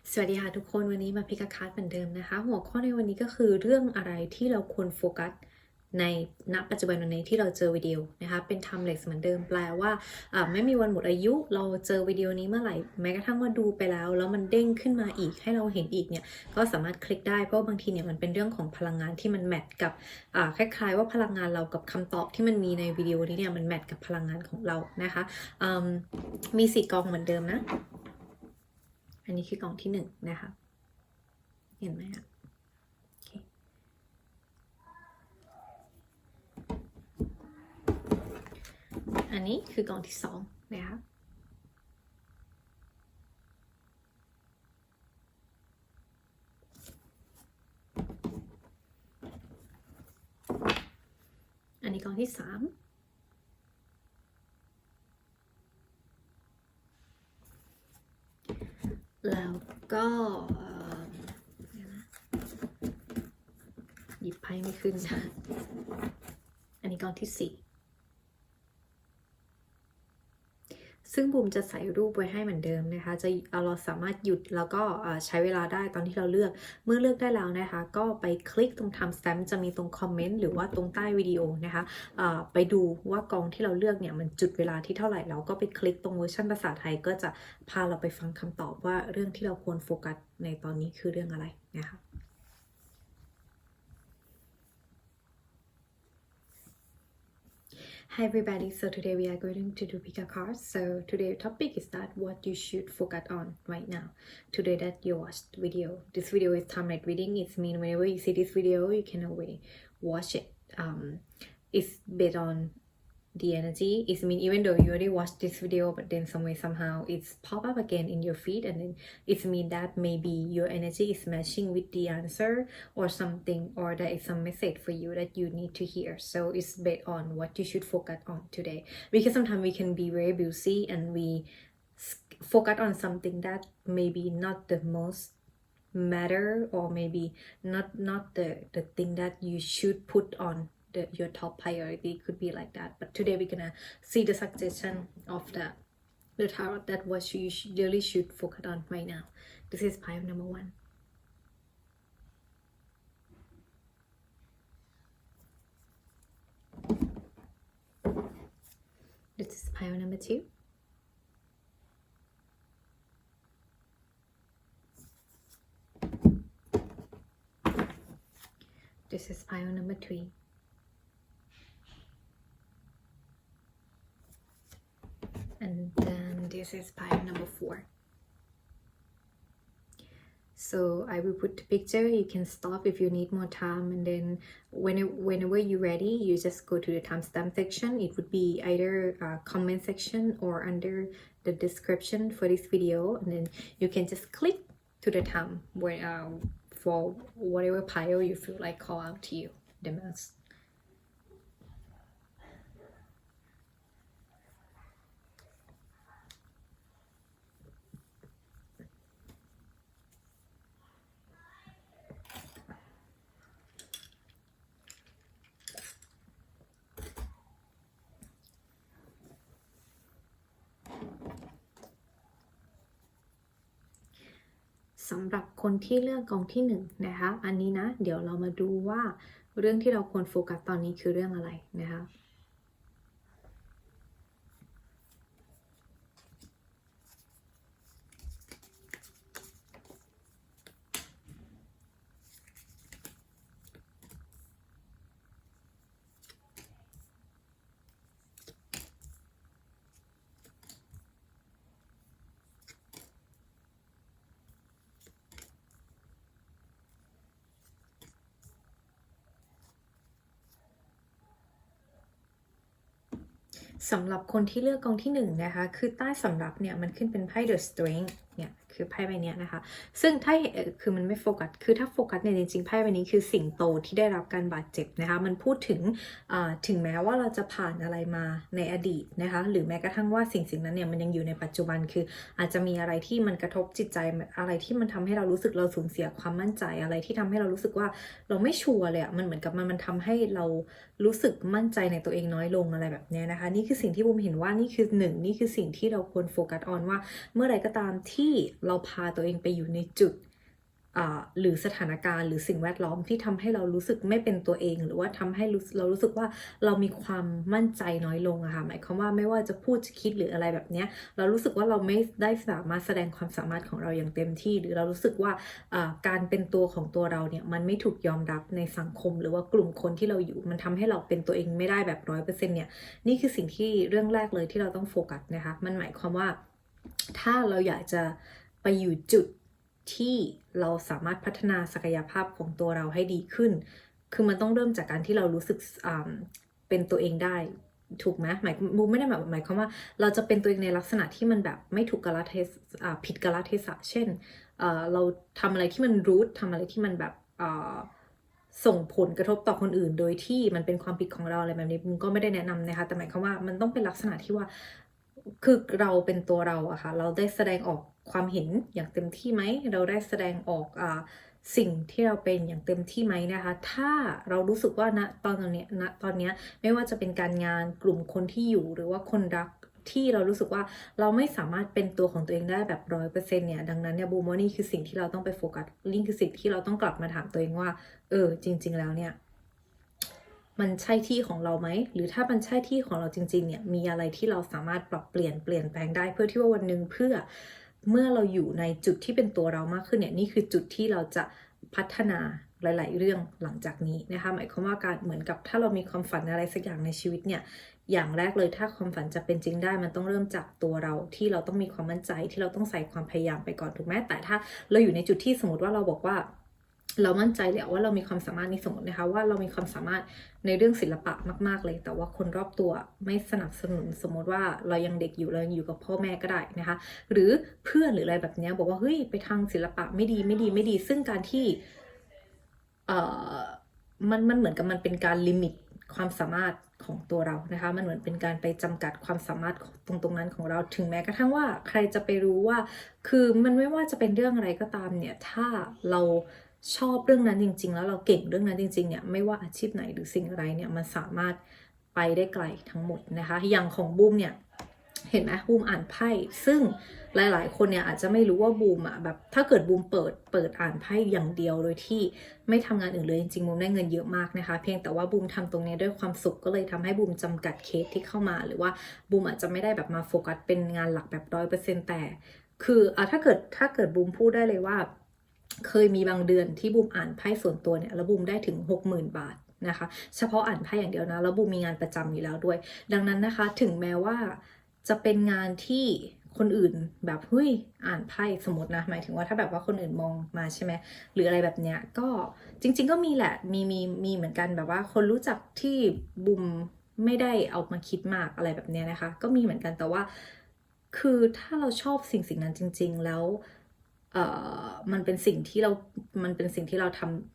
สวัสดีค่ะทุกคนวันนี้มาพิกาคาร์ดเหมือนเดิมนะคะหัวข้อในวันนี้ก็คือเรื่องอะไรที่เราควรโฟกัสในณปัจจุบันวันนี้ที่เราเจอวิดีโอนะคะเป็น timeless เหมือนเดิมแปลว่าไม่มีวันหมดอายุเราเจอวิดีโอนี้เมื่อไหร่แม้กระทั่งว่าดูไปแล้วมันเด้งขึ้นมาอีกให้เราเห็นอีกเนี่ยก็สามารถคลิกได้เพราะบางทีเนี่ยมันเป็นเรื่องของพลังงานที่มันแมทกับคล้ายๆว่าพลังงานเรากับคำตอบที่มันมีในวิดีโอนี้เนี่ยมันแมทกับพลังงานของเรานะคะมี4 กองเหมือนเดิมนะอันนี้คือกองที่1นะคะเห็นไหมคะอันนี้คือกองที่2นะคะอันนี้กองที่3แล้วก็หยิบไพ่ไม่ขึ้นนะอันนี้กองที่4ซึ่งบูมจะใส่รูปไว้ให้เหมือนเดิมนะคะเราสามารถหยุดแล้วก็ใช้เวลาได้ตอนที่เราเลือกเมื่อเลือกได้แล้วนะคะก็ไปคลิกตรง timestamp จะมีตรงคอมเมนต์หรือว่าตรงใต้วิดีโอนะคะไปดูว่ากองที่เราเลือกเนี่ยมันจุดเวลาที่เท่าไหร่เราก็ไปคลิกตรงเวอร์ชันภาษาไทยก็จะพาเราไปฟังคำตอบว่าเรื่องที่เราควรโฟกัสในตอนนี้คือเรื่องอะไรนะคะHi everybody, so today we are going to do pick a card. So today's topic is that what you should focus on right now. Today that you watched video. This video is timeless reading. It means whenever you see this video, you can always watch it. It's based on the energy. It means even though you already watched this video, but then somehow it's pop up again in your feed, and then it means that maybe your energy is matching with the answer or something, or there is some message for you that you need to hear. So it's based on what you should focus on today, because sometimes we can be very busy and we focus on something that maybe not the most matter, or maybe not the thing that you should put on your top priority. Could be like that, but today we're gonna see the suggestion of the tarot that what you really should focus on right now. This is pile number 1. This is pile number 2. This is pile number 3. And then this is pile number 4. So I will put the picture. You can stop if you need more time, and then whenever you're ready, you just go to the timestamp section. It would be either comment section or under the description for this video, and then you can just click to the time where for whatever pile you feel like call out to you the most. สำหรับคนที่เลือกกองที่1นะคะอันนี้นะเดี๋ยวเรามาดูว่าเรื่องที่เราควรโฟกัสตอนนี้คือเรื่องอะไรนะคะสำหรับคนที่เลือกกองที่1นะคะคือใต้สำรับเนี่ยมันขึ้นเป็นไพ่ The Strength เนี่ยคือไพ่ใบนี้นะคะซึ่งถ้าคือมันไม่โฟกัสคือถ้าโฟกัสเนี่ยจริงๆไพ่ใบนี้คือสิงโตที่ได้รับการบาดเจ็บนะคะมันพูดถึงแม้ว่าเราจะผ่านอะไรมาในอดีตนะคะหรือแม้กระทั่งว่าสิ่งนั้นเนี่ยมันยังอยู่ในปัจจุบันคืออาจจะมีอะไรที่มันกระทบจิตใจอะไรที่มันทำให้เรารู้สึกเราสูญเสียความมั่นใจอะไรที่ทำให้เรารู้สึกว่าเราไม่ชัวร์เลยอะมันเหมือนกับมันทำให้เรารู้สึกมั่นใจในตัวเองน้อยลงอะไรแบบนี้นะคะนี่คือสิ่งที่บูมเห็นว่านี่คือ1นี่คือสิ่งที่เราควรโฟกัสออนว่าเมื่อไรก็ตามที่ เราพาตัวเองไปอยู่ในจุดหรือสถานการณ์หรือสิ่งแวดล้อมที่ทำให้เรารู้สึกไม่เป็นตัวเองหรือว่าทำให้เรารู้สึกว่าเรามีความมั่นใจน้อยลงอะค่ะหมายความว่าไม่ว่าจะพูดจะคิดหรืออะไรแบบนี้เรารู้สึกว่าเราไม่ได้สามารถแสดงความสามารถของเราอย่างเต็มที่หรือเรารู้สึกว่าการเป็นตัวของตัวเราเนี่ยมันไม่ถูกยอมรับในสังคมหรือว่ากลุ่มคนที่เราอยู่มันทำให้เราเป็นตัวเองไม่ได้แบบ100%เนี่ยนี่คือสิ่งที่เรื่องแรกเลยที่เราต้องโฟกัสนะคะมันหมายความว่าถ้าเราอยากจะไปอยู่จุดที่เราสามารถพัฒนาศักยภาพของตัวเราให้ดีขึ้นคือมันต้องเริ่มจากการที่เรารู้สึกเป็นตัวเองได้ถูกไหมบูมไม่ได้หมายความว่าเราจะเป็นตัวเองในลักษณะที่มันแบบไม่ถูกกาลเทศะผิดกาลเทศะเช่นเราทำอะไรที่มันรูททำอะไรที่มันแบบส่งผลกระทบต่อคนอื่นโดยที่มันเป็นความผิดของเราอะไรแบบนี้บูมก็ไม่ได้แนะนำนะคะแต่หมายความว่ามันต้องเป็นลักษณะที่ว่าคือเราเป็นตัวเราอะค่ะเราได้แสดงออกความเห็นอย่างเต็มที่ไหมเราได้แสดงออกสิ่งที่เราเป็นอย่างเต็มที่ไหมนะคะถ้าเรารู้สึกว่าตอนนี้ไม่ว่าจะเป็นการงานกลุ่มคนที่อยู่หรือว่าคนรักที่เรารู้สึกว่าเราไม่สามารถเป็นตัวของตัวเองได้แบบ100%เนี่ยดังนั้นเนี่ยบูมว่านี่คือสิ่งที่เราต้องไปโฟกัสนี่คือสิ่งที่เราต้องกลับมาถามตัวเองว่าจริงๆแล้วเนี่ยมันใช่ที่ของเราไหมหรือถ้ามันใช่ที่ของเราจริงๆเนี่ยมีอะไรที่เราสามารถปรับเปลี่ยนแปลงได้เพื่อที่ว่าวันหนึ่งเมื่อเราอยู่ในจุดที่เป็นตัวเรามากขึ้นเนี่ยนี่คือจุดที่เราจะพัฒนาหลายๆเรื่องหลังจากนี้นะคะหมายความว่าการเหมือนกับถ้าเรามีความฝันอะไรสักอย่างในชีวิตเนี่ยอย่างแรกเลยถ้าความฝันจะเป็นจริงได้มันต้องเริ่มจากตัวเราที่เราต้องมีความมั่นใจที่เราต้องใส่ความพยายามไปก่อนถูกไหมแต่ถ้าเราอยู่ในจุดที่สมมติว่าเราบอกว่าเรามั่นใจแล้วว่าเรามีความสามารถนี่สมมตินะคะว่าเรามีความสามารถในเรื่องศิลปะมากๆเลยแต่ว่าคนรอบตัวไม่สนับสนุนสมมติว่าเรายังเด็กอยู่เรายังอยู่กับพ่อแม่ก็ได้นะคะหรือเพื่อนหรืออะไรแบบนี้บอกว่าเฮ้ยไปทางศิลปะไม่ดีซึ่งการที่มันเหมือนกับมันเป็นการลิมิตความสามารถของตัวเรานะคะมันเหมือนเป็นการไปจำกัดความสามารถตรงนั้นของเราถึงแม้กระทั่งว่าใครจะไปรู้ว่าคือมันไม่ว่าจะเป็นเรื่องอะไรก็ตามเนี่ยถ้าเราชอบเรื่องนั้นจริงๆแล้วเราเก่งเรื่องนั้นจริงๆเนี่ยไม่ว่าอาชีพไหนหรือสิ่งอะไรเนี่ยมันสามารถไปได้ไกลทั้งหมดนะคะอย่างของบูมเนี่ยเห็นไหมบูมอ่านไพ่ซึ่งหลายๆคนเนี่ยอาจจะไม่รู้ว่าบูมอ่ะแบบถ้าเกิดบูมเปิดอ่านไพ่อย่างเดียวโดยที่ไม่ทำงานอื่นเลยจริงๆบูมได้เงินเยอะมากนะคะเพียงแต่ว่าบูมทำตรงนี้ด้วยความสุขก็เลยทำให้บูมจำกัดเคสที่เข้ามาหรือว่าบูมอาจจะไม่ได้แบบมาโฟกัสเป็นงานหลักแบบ100%แต่คือถ้าเกิดบูมพูดได้เลยว่าเคยมีบางเดือนที่บูมอ่านไพ่ส่วนตัวเนี่ยแล้วบูมได้ถึง 60,000 บาทนะคะเฉพาะอ่านไพ่อย่างเดียวนะแล้วบูมมีงานประจำอยู่แล้วด้วยดังนั้นนะคะถึงแม้ว่าจะเป็นงานที่คนอื่นแบบเฮ้ยอ่านไพ่สมมตินะหมายถึงว่าถ้าแบบว่าคนอื่นมองมาใช่ไหมหรืออะไรแบบเนี้ยก็จริงๆก็มีแหละมีเหมือนกันแบบว่าคนรู้จักที่บุมไม่ได้เอามาคิดมากอะไรแบบเนี้ยนะคะก็มีเหมือนกันแต่ว่าคือถ้าเราชอบสิ่งนั้นจริงๆแล้วมันเป็นสิ่งที่เรา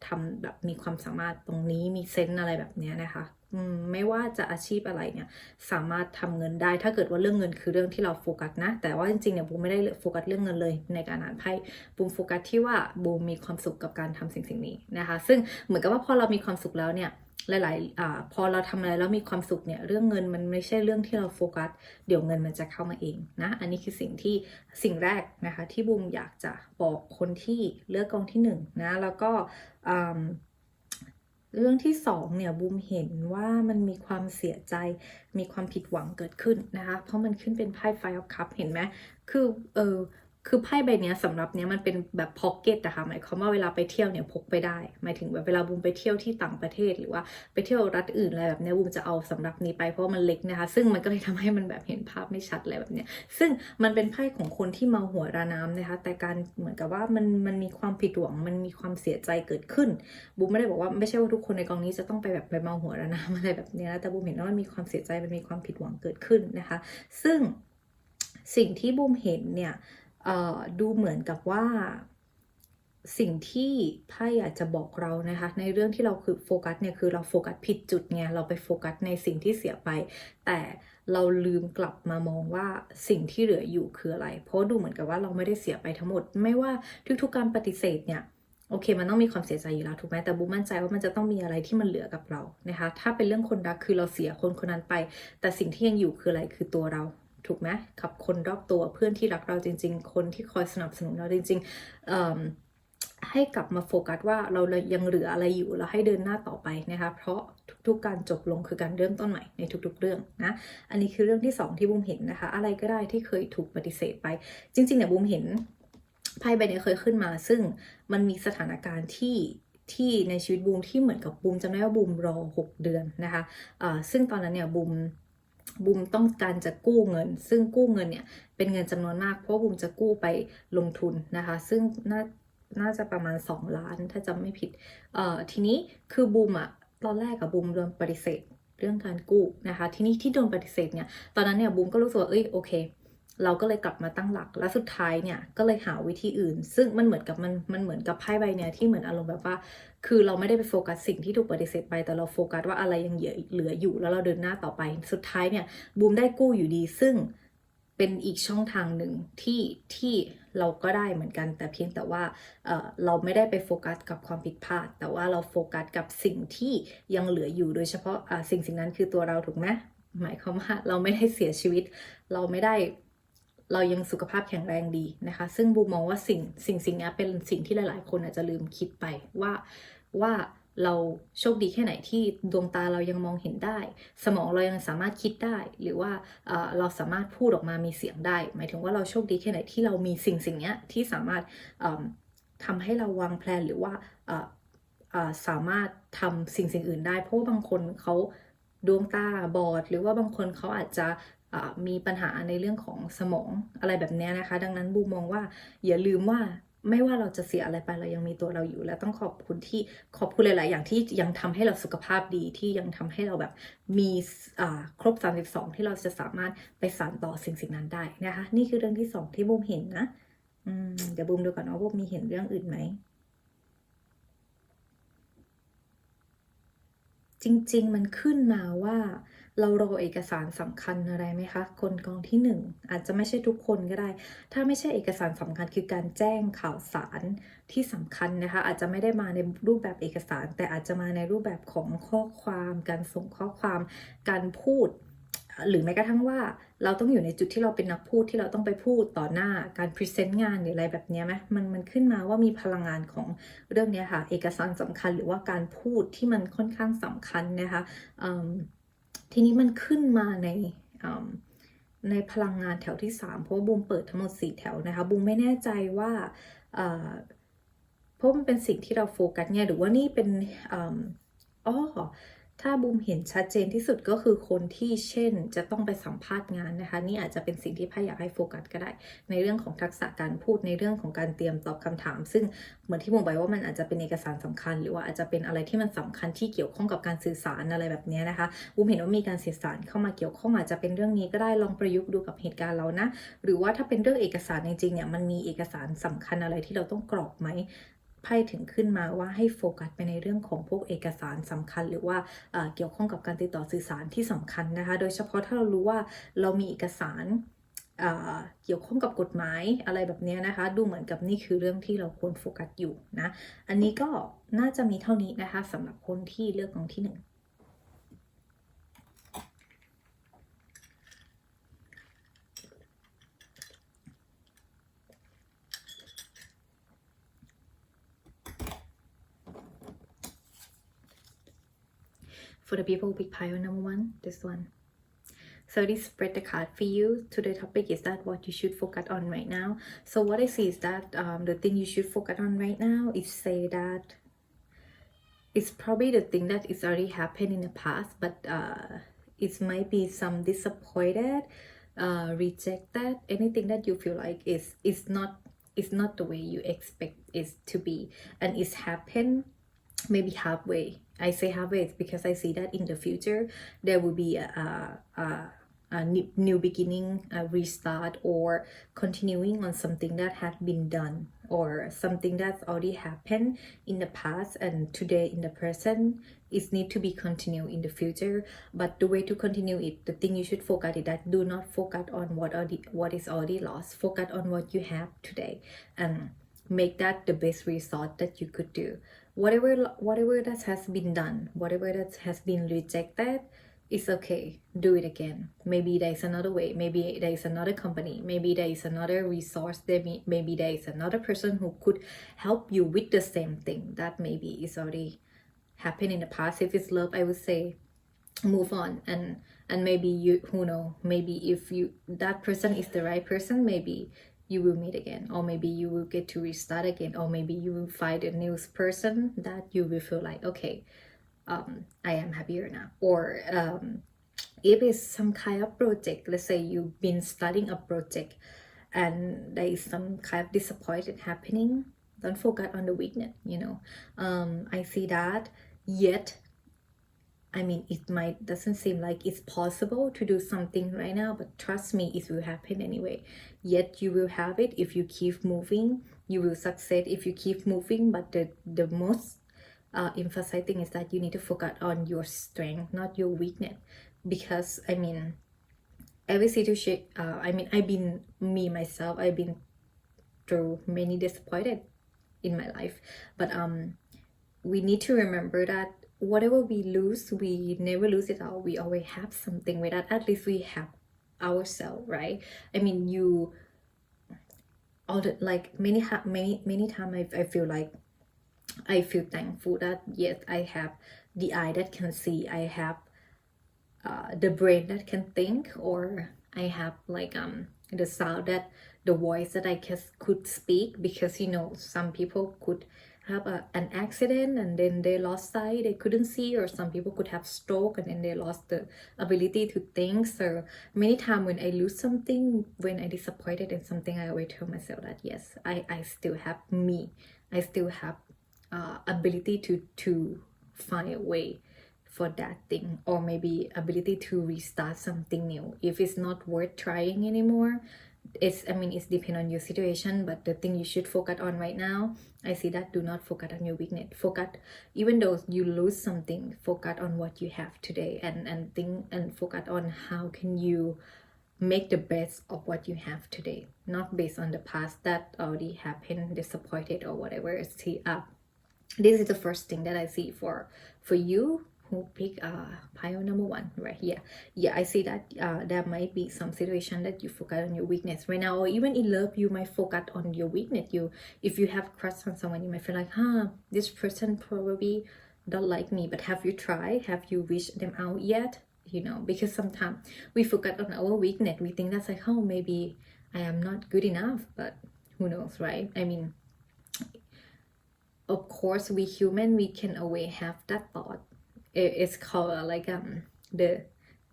ทำแบบมีความสามารถตรงนี้มีเซนส์อะไรแบบเนี้ยนะคะไม่ว่าจะอาชีพอะไรเนี่ยสามารถทำเงินได้ถ้าเกิดว่าเรื่องเงินคือเรื่องที่เราโฟกัสนะแต่ว่าจริงๆเนี่ยบูมไม่ได้โฟกัสเรื่องเงินเลยในการอ่านไพ่บูมโฟกัสที่ว่าบูมมีความสุขกับการทำสิ่งนี้นะคะซึ่งเหมือนกับว่าพอเรามีความสุขแล้วเนี่ยหลายๆพอเราทำอะไรแล้วมีความสุขเนี่ยเรื่องเงินมันไม่ใช่เรื่องที่เราโฟกัสเดี๋ยวเงินมันจะเข้ามาเองนะอันนี้คือสิ่งแรกนะคะที่บูมอยากจะบอกคนที่เลือกกองที่1นะแล้วก็เรื่องที่2เนี่ยบูมเห็นว่ามันมีความเสียใจมีความผิดหวังเกิดขึ้นนะคะเพราะมันขึ้นเป็นไพ่ Five of Cups เห็นไหมคือไพ่ใบนี้สำหรับเนี้ยมันเป็นแบบพ็อกเก็ตนะคะหมายความว่าเวลาไปเที่ยวเนี่ยพกไปได้หมายถึงแบบเวลาบูมไปเที่ยวที่ต่างประเทศหรือว่าไปเที่ยวรัฐอื่นอะไรแบบเนี้ยบูมจะเอาสำหรับนี้ไปเพราะมันเล็กนะคะซึ่งมันก็เลยทำให้มันแบบเห็นภาพไม่ชัดอะไรแบบเนี้ยซึ่งมันเป็นไพ่ของคนที่เมาหัวราน้ำนะคะแต่การเหมือนกับว่ามันมีความผิดหวังมันมีความเสียใจเกิดขึ้นบูมไม่ได้บอกว่าไม่ใช่ว่าทุกคนในกองนี้จะต้องไปแบบไปเมาหัวราน้ำอะไรแบบเนี้ยแต่บูมเห็นว่ามันมีความเสียใจมันมีความผิดหวังเกิดขึ้นนะคะซึ่งสิ่งที่บูมเห็นเนี่ยดูเหมือนกับว่าสิ่งที่ไพ่อยากจะบอกเรานะคะในเรื่องที่เราคือโฟกัสเนี่ยคือเราโฟกัสผิดจุดไงเราไปโฟกัสในสิ่งที่เสียไปแต่เราลืมกลับมามองว่าสิ่งที่เหลืออยู่คืออะไรเพราะดูเหมือนกับว่าเราไม่ได้เสียไปทั้งหมดไม่ว่าทุกๆการปฏิเสธเนี่ยโอเคมันต้องมีความเสียใจอยู่แล้วถูกไหมแต่บูมมั่นใจว่ามันจะต้องมีอะไรที่มันเหลือกับเรานะคะถ้าเป็นเรื่องคนรักคือเราเสียคนนั้นไปแต่สิ่งที่ยังอยู่คืออะไรคือตัวเรา ถูกไหมกับคนรอบตัวเพื่อนที่รักเราจริงๆคนที่คอยสนับสนุนเราจริงๆให้กลับมาโฟกัสว่าเรายังเหลืออะไรอยู่แล้วให้เดินหน้าต่อไปนะคะเพราะทุกๆการจบลงคือการเริ่มต้นใหม่ในทุกๆเรื่องนะอันนี้คือเรื่องที่2ที่บูมเห็นนะคะอะไรก็ได้ที่เคยถูกปฏิเสธไปจริงๆเนี่ยบูมเห็นไพ่ใบนี้เคยขึ้นมาซึ่งมันมีสถานการณ์ที่ในชีวิตบูมที่เหมือนกับบูมจำได้ว่าบูมรอ6เดือนนะคะซึ่งตอนนั้นเนี่ยบูมต้องการจะกู้เงินซึ่งกู้เงินเนี่ยเป็นเงินจำนวนมากเพราะบูมจะกู้ไปลงทุนนะคะซึ่งน่าจะประมาณ2 ล้านถ้าจำไม่ผิดทีนี้คือบูมอะตอนแรกกับบูมโดนปฏิเสธเรื่องการกู้นะคะทีนี้ที่โดนปฏิเสธเนี่ยตอนนั้นเนี่ยบูมก็รู้สึกว่าโอเคเราก็เลยกลับมาตั้งหลักและสุดท้ายเนี่ยก็เลยหาวิธีอื่นซึ่งมันเหมือนกับไพ่ใบเนี่ยที่เหมือนอารมณ์แบบว่าคือเราไม่ได้ไปโฟกัสสิ่งที่ถูกปฏิเสธไปแต่เราโฟกัสว่าอะไรยังเหลืออยู่แล้วเราเดินหน้าต่อไปสุดท้ายเนี่ยบูมได้กู้อยู่ดีซึ่งเป็นอีกช่องทางหนึ่งที่เราก็ได้เหมือนกันแต่เพียงแต่ว่าเราไม่ได้ไปโฟกัสกับความผิดพลาดแต่ว่าเราโฟกัสกับสิ่งที่ยังเหลืออยู่โดยเฉพาะสิ่งนั้นคือตัวเราถูกไหมหมายความว่าเราไม่ได้เสียชีวิตเรายังสุขภาพแข็งแรงดีนะคะซึ่งบูมมองว่าสิ่งนี้เป็นสิ่งที่หลายๆคนอาจจะลืมคิดไปว่าเราโชคดีแค่ไหนที่ดวงตาเรายังมองเห็นได้สมองเรายังสามารถคิดได้หรือว่าเราสามารถพูดออกมามีเสียงได้หมายถึงว่าเราโชคดีแค่ไหนที่เรามีสิ่งนี้ที่สามารถทำให้เราวางแผนหรือว่าสามารถทำสิ่งอื่นได้เพราะว่าบางคนเขาดวงตาบอดหรือว่าบางคนเขาอาจจะมีปัญหาในเรื่องของสมองอะไรแบบนี้นะคะดังนั้นบูมมองว่าอย่าลืมว่าไม่ว่าเราจะเสียอะไรไปเรายังมีตัวเราอยู่และต้องขอบคุณหลายๆอย่างที่ยังทำให้เราสุขภาพดีที่ยังทำให้เราแบบมีครบ32ที่เราจะสามารถไปสานต่อสิ่งนั้นได้นะคะนี่คือเรื่องที่2ที่บูมเห็นนะเดี๋ยวบูมดูก่อนว่าบูมมีเห็นเรื่องอื่นไหมจริงๆมันขึ้นมาว่าเรารอเอกสารสำคัญอะไรไหมคะคนกองที่1อาจจะไม่ใช่ทุกคนก็ได้ถ้าไม่ใช่เอกสารสำคัญคือการแจ้งข่าวสารที่สำคัญนะคะอาจจะไม่ได้มาในรูปแบบเอกสารแต่อาจจะมาในรูปแบบของข้อความการส่งข้อความการพูดหรือแม้กระทั่งว่าเราต้องอยู่ในจุดที่เราเป็นนักพูดที่เราต้องไปพูดต่อหน้าการพรีเซนต์งานหรืออะไรแบบนี้ไหมมันขึ้นมาว่ามีพลังงานของเรื่องนี้ค่ะเอกสารสำคัญหรือว่าการพูดที่มันค่อนข้างสำคัญนะคะทีนี้มันขึ้นมาในพลังงานแถวที่3เพราะว่าบูมเปิดทั้งหมด4แถวนะคะบูมไม่แน่ใจว่าเพราะมันเป็นสิ่งที่เราโฟกัสไงหรือว่านี่เป็นถ้าบูมเห็นชัดเจนที่สุดก็คือคนที่เช่นจะต้องไปสัมภาษณ์งานนะคะนี่อาจจะเป็นสิ่งที่ไพ่อยากให้โฟกัสก็ได้ในเรื่องของทักษะการพูดในเรื่องของการเตรียมตอบคำถามซึ่งเหมือนที่บูมบอกว่ามันอาจจะเป็นเอกสารสำคัญหรือว่าอาจจะเป็นอะไรที่มันสำคัญที่เกี่ยวข้องกับการสื่อสารอะไรแบบนี้นะคะบูมเห็นว่ามีการสื่อสารเข้ามาเกี่ยวข้องอาจจะเป็นเรื่องนี้ก็ได้ลองประยุกต์ดูกับเหตุการณ์เรานะหรือว่าถ้าเป็นเรื่องเอกสารจริงๆเนี่ยมันมีเอกสารสำคัญอะไรที่เราต้องกรอกไหมไพ่ถึงขึ้นมาว่าให้โฟกัสไปในเรื่องของพวกเอกสารสำคัญหรือว่าเกี่ยวข้องกับการติดต่อสื่อสารที่สำคัญนะคะโดยเฉพาะถ้าเรารู้ว่าเรามีเอกสารเกี่ยวข้องกับกฎหมายอะไรแบบนี้นะคะดูเหมือนกับนี่คือเรื่องที่เราควรโฟกัสอยู่นะอันนี้ก็น่าจะมีเท่านี้นะคะสำหรับคนที่เลือกกองที่1For the people with pile number 1, this one. So this spread the card for you. Today's topic is that what you should focus on right now. So what I see is that the thing you should focus on right now is say that it's probably the thing that is already happened in the past, but it might be some disappointed, rejected, anything that you feel like is not the way you expect it to be, and it's happened maybe halfway. I say halfway because I see that in the future there will be a new beginning, a restart, or continuing on something that had been done or something that's already happened in the past and today in the present is need to be continued in the future. But the way to continue it, the thing you should focus is that do not focus on what is already lost. Focus on what you have today and make that the best result that you could do. Whatever that has been done, whatever that has been rejected, it's okay, do it again. Maybe there is another way, maybe there is another company, maybe there is another resource, maybe there is another person who could help you with the same thing that maybe is already happened in the past. If it's love, I would say move on, and maybe you, who know, maybe if you, that person is the right person, maybe you will meet again, or maybe you will get to restart again, or maybe you will find a new person that you will feel like, okay, I am happier now. Or if it's some kind of project, let's say you've been studying a project and there is some kind of disappointment happening, don't focus on the weakness, I see that. Yet I mean, it might doesn't seem like it's possible to do something right now, but trust me, it will happen anyway. Yet you will have it if you keep moving. You will succeed if you keep moving. But the most emphasizing is that you need to focus on your strength, not your weakness. Because I mean, every situation. I've been myself. I've been through many disappointed in my life, but we need to remember that whatever we lose, we never lose it all. We always have something with that. At least we have ourselves, right? I mean, you all the, like many times I feel like I feel thankful that yes, I have the eye that can see, I have the brain that can think, or I have like the sound, that the voice that I could speak. Because some people could have an accident and then they lost sight, they couldn't see, or some people could have stroke and then they lost the ability to think. So many times when I lose something, when I disappointed in something, I always tell myself that yes, I still have me, I still have ability to find a way for that thing, or maybe ability to restart something new. If it's not worth trying anymore, it's depend on your situation, but the thing you should focus on right now, I see that do not focus on your weakness. Focus, even though you lose something, focus on what you have today, and think and focus on how can you make the best of what you have today, not based on the past that already happened, disappointed or whatever. See, this is the first thing that I see for you who pick pile number one, right? Yeah, I see that there might be some situation that you focus on your weakness right now, or even in love, you might focus on your weakness. If you have crush on someone, you might feel like, this person probably don't like me. But have you tried? Have you reached them out yet? Because sometimes we focus on our weakness. We think that's like, maybe I am not good enough, but who knows, right? I mean, of course, we human, we can always have that thought. It's called like the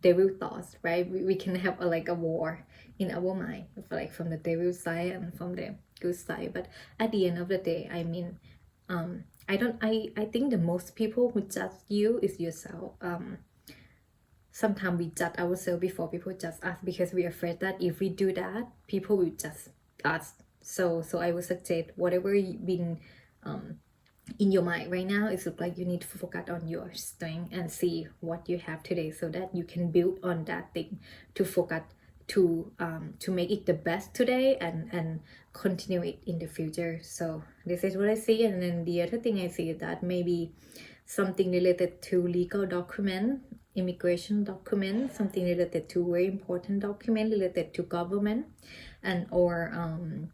devil thoughts, right? We can have like a war in our mind, like from the devil side and from the good side. But at the end of the day, I mean, I think the most people who judge you is yourself. Sometimes we judge ourselves before people judge us, because we're afraid that if we do that, people will judge us. So I would suggest whatever you've been in your mind right now, it looks like you need to focus on your strength and see what you have today, so that you can build on that thing to focus to make it the best today and continue it in the future. So this is what I see. And then the other thing I see is that maybe something related to legal document, immigration document, something related to very important document related to government, and or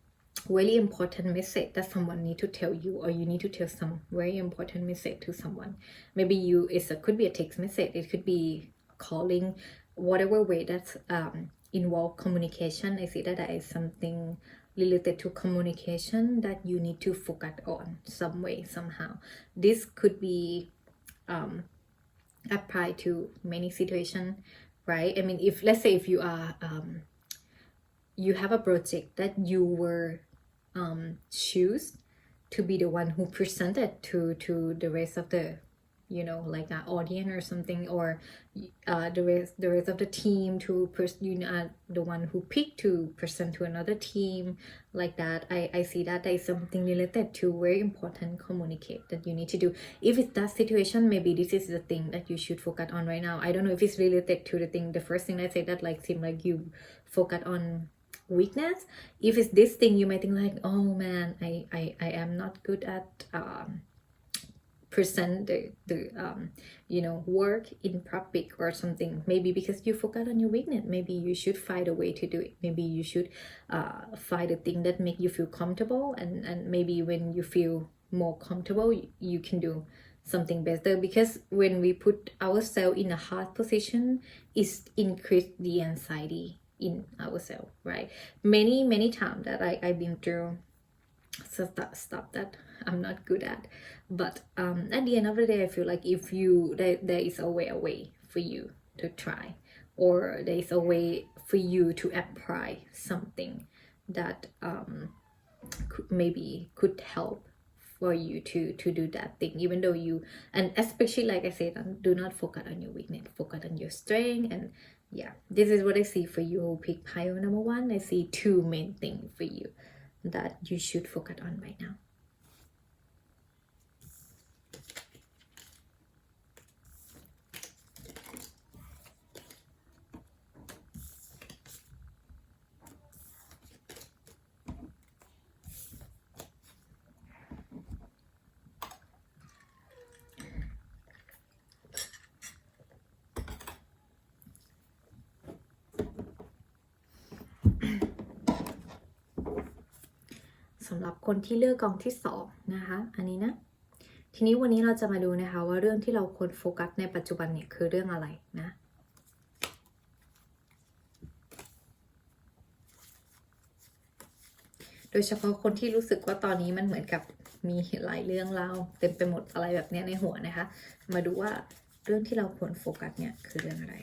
really important message that someone need to tell you, or you need to tell some very important message to someone. Maybe it could be a text message, it could be calling, whatever way that's involve communication. I see that there is something related to communication that you need to focus on some way, somehow. This could be applied to many situations, right? I mean, if let's say if you are you have a project that you were choose to be the one who presented to the rest of the like an audience or something, or the rest of the team to the one who picked to present to another team, like that. I see that there is something related to very important communicate that you need to do. If it's that situation, maybe this is the thing that you should focus on right now. I don't know if it's related to the first thing I said, that like seem like you focus on weakness. If it's this thing, you might think like, oh man, I am not good at present the work in public or something. Maybe because you forgot on your weakness, maybe you should find a way to do it. Maybe you should find a thing that make you feel comfortable, and maybe when you feel more comfortable, you can do something better. Because when we put ourselves in a hard position, it increase the anxiety in ourselves, right? Many times that I've been through stuff that I'm not good at, but at the end of the day, I feel like if there is a way for you to try, or there is a way for you to apply something that maybe could help for you to do that thing, even though you, and especially like I said, do not focus on your weakness, focus on your strength. And yeah, this is what I see for you. Pick pile number one. I see two main things for you that you should focus on right now. สำหรับคนที่เลือกกองที่2นะคะอันนี้นะทีนี้วันนี้เราจะมาดูนะคะว่าเรื่องที่เราควรโฟกัสในปัจจุบันเนี่ยคือเรื่องอะไรนะโดยเฉพาะคนที่รู้สึกว่าตอนนี้มันเหมือนกับมีหลายเรื่องเล่าเต็มไปหมดอะไรแบบนี้ในหัวนะคะมาดูว่าเรื่องที่เราควรโฟกัสเนี่ยคือเรื่องอะไร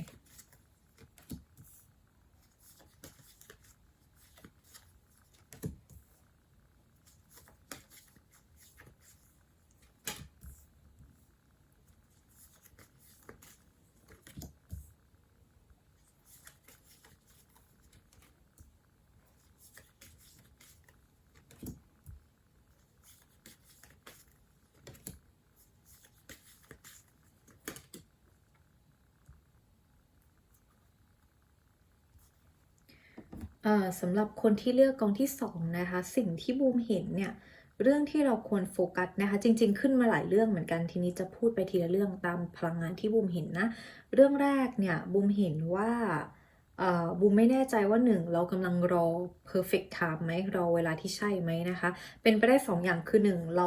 สำหรับคนที่เลือกกองที่2นะคะสิ่งที่บูมเห็นเนี่ยเรื่องที่เราควรโฟกัสนะคะจริงๆขึ้นมาหลายเรื่องเหมือนกันทีนี้จะพูดไปทีละเรื่องตามพลังงานที่บูมเห็นนะเรื่องแรกเนี่ยบูมเห็นว่าบูมไม่แน่ใจว่า1เรากำลังรอ perfect time ไหมรอเวลาที่ใช่ไหมนะคะเป็นไปได้2อย่างคือ1เ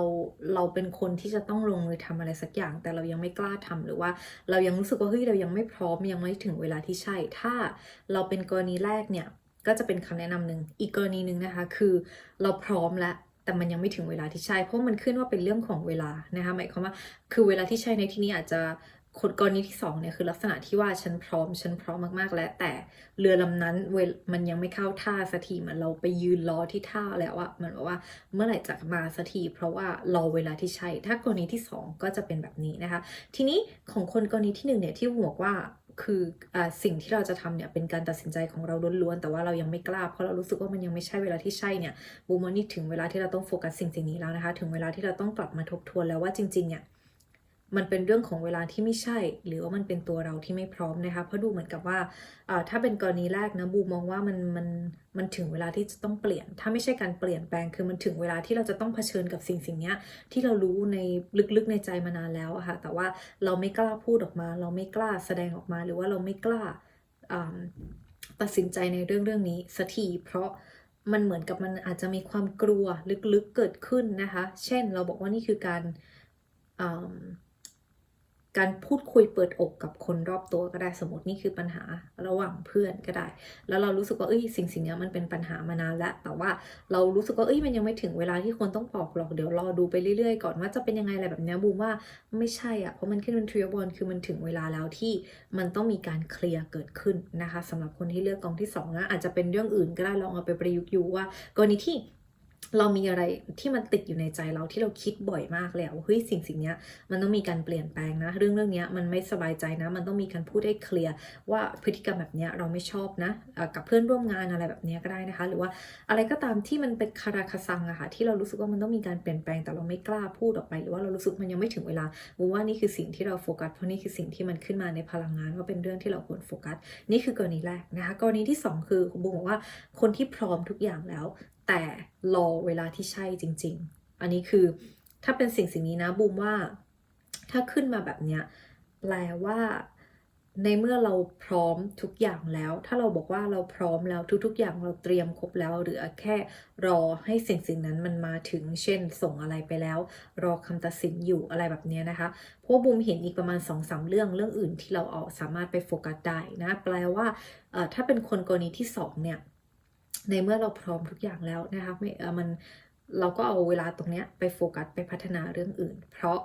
ราเป็นคนที่จะต้องลงมือทำอะไรสักอย่างแต่เรายังไม่กล้าทำหรือว่าเรายังรู้สึกว่าเฮ้ยเรายังไม่พร้อมยังไม่ถึงเวลาที่ใช่ถ้าเราเป็นกรณีแรกเนี่ยก็จะเป็นคำแนะนำหนึ่งอีกกรณีหนึ่งนะคะคือเราพร้อมแล้วแต่มันยังไม่ถึงเวลาที่ใช่เพราะมันขึ้นว่าเป็นเรื่องของเวลานะคะหมายความว่าคือเวลาที่ใช่ในที่นี้อาจจะกรณีที่2เนี่ยคือลักษณะที่ว่าฉันพร้อมมากๆแล้วแต่เรือลำนั้นมันยังไม่เข้าท่าสักทีเหมือนเราไปยืนรอที่ท่าแล้วอะมันบอกว่าเมื่อไหร่จะมาสักทีเพราะว่ารอเวลาที่ใช่ถ้ากรณีที่2ก็จะเป็นแบบนี้นะคะทีนี้ของคนกรณีที่1เนี่ยที่บอกว่าคือสิ่งที่เราจะทำเนี่ยเป็นการตัดสินใจของเราล้วนๆแต่ว่าเรายังไม่กล้าเพราะเรารู้สึกว่ามันยังไม่ใช่เวลาที่ใช่เนี่ยบูมว่านี่ถึงเวลาที่เราต้องโฟกัสสิ่งนี้แล้วนะคะถึงเวลาที่เราต้องกลับมาทบทวนแล้วว่าจริงๆเนี่ยมันเป็นเรื่องของเวลาที่ไม่ใช่หรือว่ามันเป็นตัวเราที่ไม่พร้อมนะคะเพราะดูเหมือนกับว่าถ้าเป็นกรณีแรกนะบูมองว่ามันถึงเวลาที่จะต้องเปลี่ยนถ้าไม่ใช่การเปลี่ยนแปลงคือมันถึงเวลาที่เราจะต้องเผชิญกับสิ่งนี้ที่เรารู้ในลึกๆในใจมานานแล้วอะค่ะแต่ว่าเราไม่กล้าพูดออกมาเราไม่กล้าแสดงออกมาหรือว่าเราไม่กล้าตัดสินใจในเรื่องนี้สักทีเพราะมันเหมือนกับมันอาจจะมีความกลัวลึกๆเกิดขึ้นนะคะเช่นเราบอกว่านี่คือการพูดคุยเปิดอกกับคนรอบตัวก็ได้สมมตินี่คือปัญหาระหว่างเพื่อนก็ได้แล้วเรารู้สึกว่าสิ่งนี้มันเป็นปัญหามานานแล้วแต่ว่าเรารู้สึกว่ามันยังไม่ถึงเวลาที่ควรต้องบอกหรอกเดี๋ยวรอดูไปเรื่อยๆก่อนว่าจะเป็นยังไงอะไรแบบนี้บูมว่าไม่ใช่อ่ะเพราะมันขึ้นเป็นทริอัลบอลคือมันถึงเวลาแล้วที่มันต้องมีการเคลียร์เกิดขึ้นนะคะสำหรับคนที่เลือกกองที่2นะอาจจะเป็นเรื่องอื่นก็ได้ลองเอาไปประยุกต์อยู่ว่ากรณีที่เรามีอะไรที่มันติดอยู่ในใจเราที่เราคิดบ่อยมากแล้วเฮ้ยสิ่งนี้มันต้องมีการเปลี่ยนแปลงนะเรื่องนี้มันไม่สบายใจนะมันต้องมีการพูดให้เคลียร์ว่าพฤติกรรมแบบนี้เราไม่ชอบนะกับเพื่อนร่วมงานอะไรแบบนี้ก็ได้นะคะหรือว่าอะไรก็ตามที่มันเป็นคาราคาซังอะค่ะที่เรารู้สึกว่ามันต้องมีการเปลี่ยนแปลงแต่เราไม่กล้าพูดออกไปหรือว่าเรารู้สึกมันยังไม่ถึงเวลาว่านี่คือสิ่งที่เราโฟกัสเพราะนี่คือสิ่งที่มันขึ้นมาในพลังงานว่าเป็นเรื่องที่เราควรโฟกัสนี่คือกรณีแรกนะคะกรณีที่2คือคุณบูมบอกว่าคนที่พร้อมทุกอย่างแล้วแต่รอเวลาที่ใช่จริงๆอันนี้คือถ้าเป็นสิ่งนี้นะบูมว่า ถ้าขึ้นมาแบบเนี้ยแปลว่าในเมื่อเราพร้อมทุกอย่างแล้ว ถ้าเราบอกว่าเราพร้อมแล้วทุกๆอย่างเราเตรียมครบแล้วหรือแค่รอให้สิ่งนั้นมันมาถึงเช่นส่งอะไรไปแล้วรอคำตัดสินอยู่อะไรแบบนี้นะคะเพราะบูมเห็นอีกประมาณ 2-3 เรื่องอื่นที่เราสามารถไปโฟกัสได้นะแปลว่าถ้าเป็นคนกรณีที่2เนี่ยในเมื่อเราพร้อมทุกอย่างแล้วนะคะเราก็เอาเวลาตรงนี้ไปโฟกัสไปพัฒนาเรื่องอื่นเพราะ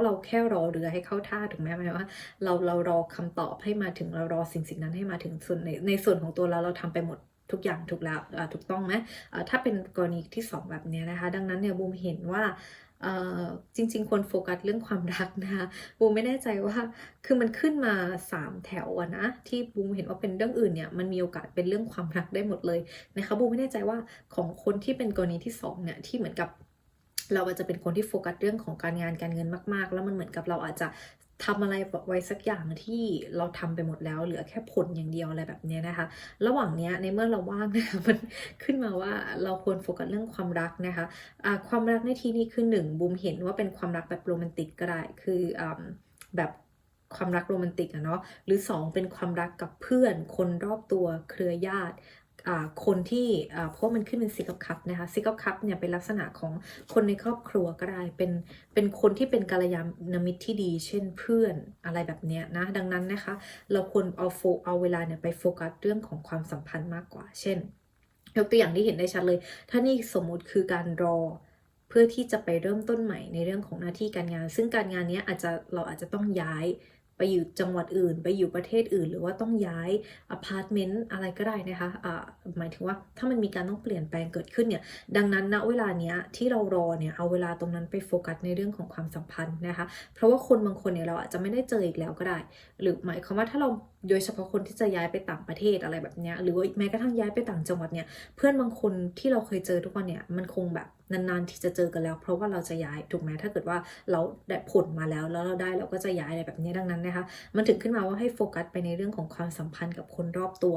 เราแค่รอเรือให้เข้าท่าถูกไหมหมายว่าเรารอคำตอบให้มาถึงเรารอสิ่งนั้นให้มาถึงส่วนในส่วนของตัวเราทำไปหมดทุกอย่างถูกแล้วถูกต้องไหมถ้าเป็นกรณีที่2แบบนี้นะคะดังนั้นเนี่ยบูมเห็นว่าจริงๆควรโฟกัสเรื่องความรักนะคะบูมไม่แน่ใจว่าคือมันขึ้นมา3แถวอะนะที่บูมเห็นว่าเป็นเรื่องอื่นเนี่ยมันมีโอกาสเป็นเรื่องความรักได้หมดเลยนะคะบูมไม่แน่ใจว่าของคนที่เป็นกรณีที่2เนี่ยที่เหมือนกับเราอาจจะเป็นคนที่โฟกัสเรื่องของการงานการเงินมากๆแล้วมันเหมือนกับเราอาจจะทำอะไรไว้สักอย่างที่เราทำไปหมดแล้วเหลือแค่ผลอย่างเดียวอะไรแบบนี้นะคะระหว่างนี้ในเมื่อเราว่างนะคะมันขึ้นมาว่าเราควรโฟกัสเรื่องความรักนะคะความรักในที่นี้คือ1บูมเห็นว่าเป็นความรักแบบโรแมนติกก็ได้คือแบบความรักโรแมนติกอะเนาะหรือ2เป็นความรักกับเพื่อนคนรอบตัวเครือญาติคนที่เพราะมันขึ้นเป็นซิกคัพนะคะซิกคัพเนี่ยเป็นลักษณะของคนในครอบครัวก็ได้เป็นคนที่เป็นกัลยาณมิตรที่ดีเช่นเพื่อนอะไรแบบเนี้ยนะดังนั้นนะคะเราควรเอาเวลาเนี่ยไปโฟกัสเรื่องของความสัมพันธ์มากกว่าเช่นยกตัวอย่างที่เห็นได้ชัดเลยถ้านี่สมมติคือการรอเพื่อที่จะไปเริ่มต้นใหม่ในเรื่องของหน้าที่การงานซึ่งการงานนี้เราอาจจะต้องย้ายไปอยู่จังหวัดอื่นไปอยู่ประเทศอื่นหรือว่าต้องย้ายอพาร์ตเมนต์อะไรก็ได้นะคะหมายถึงว่าถ้ามันมีการต้องเปลี่ยนแปลงเกิดขึ้นเนี่ยดังนั้นณเวลาเนี้ยที่เรารอเนี่ยเอาเวลาตรงนั้นไปโฟกัสในเรื่องของความสัมพันธ์นะคะเพราะว่าคนบางคนเนี่ยเราอาจจะไม่ได้เจออีกแล้วก็ได้หรือหมายความว่าถ้าเราโดยเฉพาะคนที่จะย้ายไปต่างประเทศอะไรแบบเนี้ยหรือว่าแม้กระทั่งย้ายไปต่างจังหวัดเนี่ยเพื่อนบางคนที่เราเคยเจอทุกวันเนี่ยมันคงแบบนานๆที่จะเจอกันแล้วเพราะว่าเราจะย้ายถูกไหมถ้าเกิดว่าเราได้ผลมาแล้วเราก็จะย้ายอะไรแบบนี้ดังนั้นนะคะมันถึงขึ้นมาว่าให้โฟกัสไปในเรื่องของความสัมพันธ์กับคนรอบตัว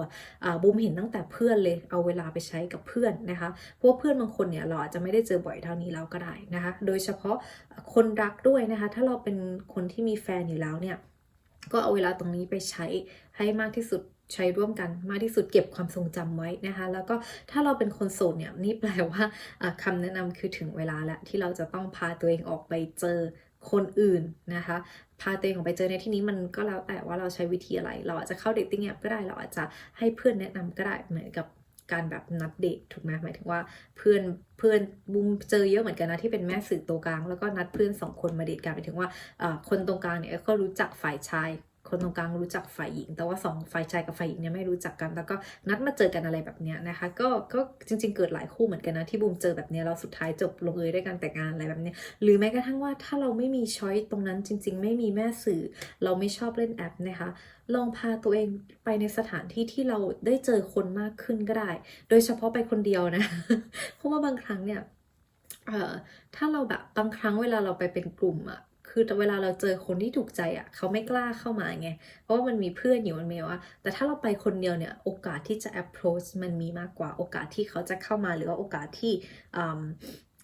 บูมเห็นตั้งแต่เพื่อนเลยเอาเวลาไปใช้กับเพื่อนนะคะเพราะเพื่อนบางคนเนี่ยเราอาจจะไม่ได้เจอบ่อยเท่านี้แล้วก็ได้นะคะโดยเฉพาะคนรักด้วยนะคะถ้าเราเป็นคนที่มีแฟนอยู่แล้วเนี่ยก็เอาเวลาตรงนี้ไปใช้ให้มากที่สุดใช้ร่วมกันมากที่สุดเก็บความทรงจำไว้นะคะแล้วก็ถ้าเราเป็นคนโสดเนี่ยนี่แปลว่าคำแนะนำคือถึงเวลาแล้วที่เราจะต้องพาตัวเองออกไปเจอคนอื่นนะคะพาตัวเองออกไปเจอในที่นี้มันก็แล้วแต่ว่าเราใช้วิธีอะไรเราอาจจะเข้าเดทติ้งแอปก็ได้เราอาจจะให้เพื่อนแนะนำก็ได้เหมือนกับการแบบนัดเดทถูกไหมหมายถึงว่าเพื่อนบุมเจอเยอะเหมือนกันนะที่เป็นแม่สื่อตัวกลางแล้วก็นัดเพื่อน2คนมาเดทกันหมายถึงว่าคนตรงกลางเนี่ยก็รู้จักฝ่ายชายคนตรงกลางรู้จักฝ่ายหญิงแต่ว่าฝ่ายชายกับฝ่ายหญิงเนี่ยไม่รู้จักกันแล้วก็นัดมาเจอกันอะไรแบบเนี้ยนะคะก็จริงๆเกิดหลายคู่เหมือนกันนะที่บูมเจอแบบเนี้ยเราสุดท้ายจบลงเอยด้วยกันแต่งงานอะไรแบบเนี้ยหรือแม้กระทั่งว่าถ้าเราไม่มีช้อยตรงนั้นจริงๆไม่มีแม่สื่อเราไม่ชอบเล่นแอปนะคะลองพาตัวเองไปในสถานที่ที่เราได้เจอคนมากขึ้นก็ได้โดยเฉพาะไปคนเดียวนะ เพราะว่าบางครั้งเนี่ยถ้าเราแบบบางครั้งเวลาเราไปเป็นกลุ่มอะคือเวลาเราเจอคนที่ถูกใจอ่ะเขาไม่กล้าเข้ามาไงเพราะว่ามันมีเพื่อนอยู่มันมีว่าแต่ถ้าเราไปคนเดียวเนี่ยโอกาสที่จะ approach มันมีมากกว่าโอกาสที่เขาจะเข้ามาหรือว่าโอกาสที่